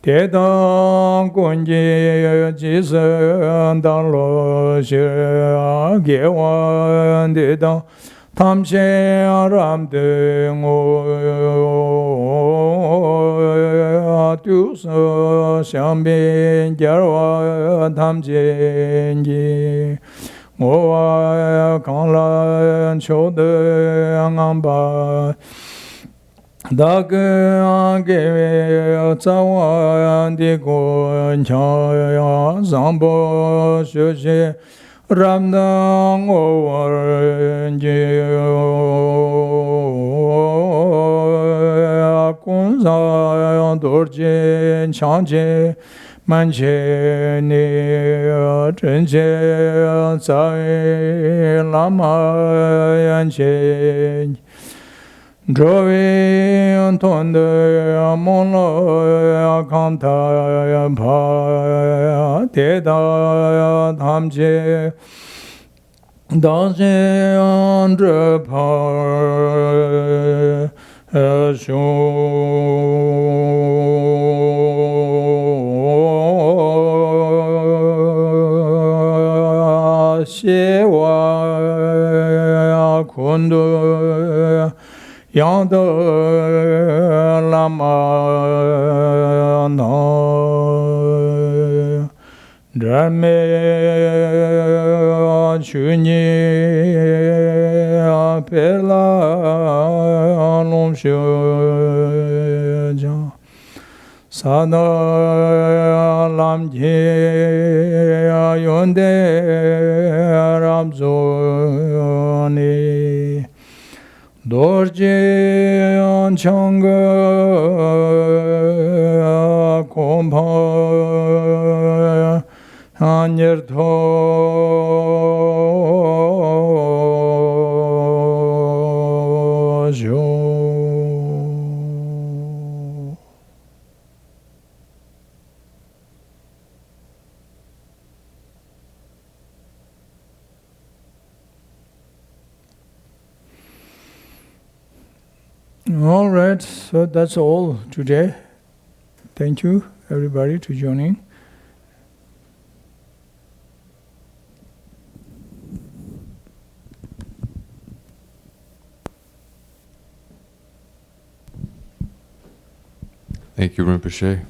te dang kunje jisan dang lo she gewan de dang tamshe ram de ngo tu so shambin jarwa tamje ji Owa kangla chode angamba Dake angewe tsawa diko chaya zambo shoshe ramdang owarje kunza dorje chanje manche ne chenche tsai lama yanche drove tonde mono kanta pa teda dhamche daje andre pa Shewa Kundu Yanda Lama Dharme Chunye Pela Lom Shuja Sada Lamje Yonde Ramzoni Dorje Anchanga Kompa Anyertho Jo All right, so that's all today. Thank you, everybody, to joining. Thank you, Rinpoche.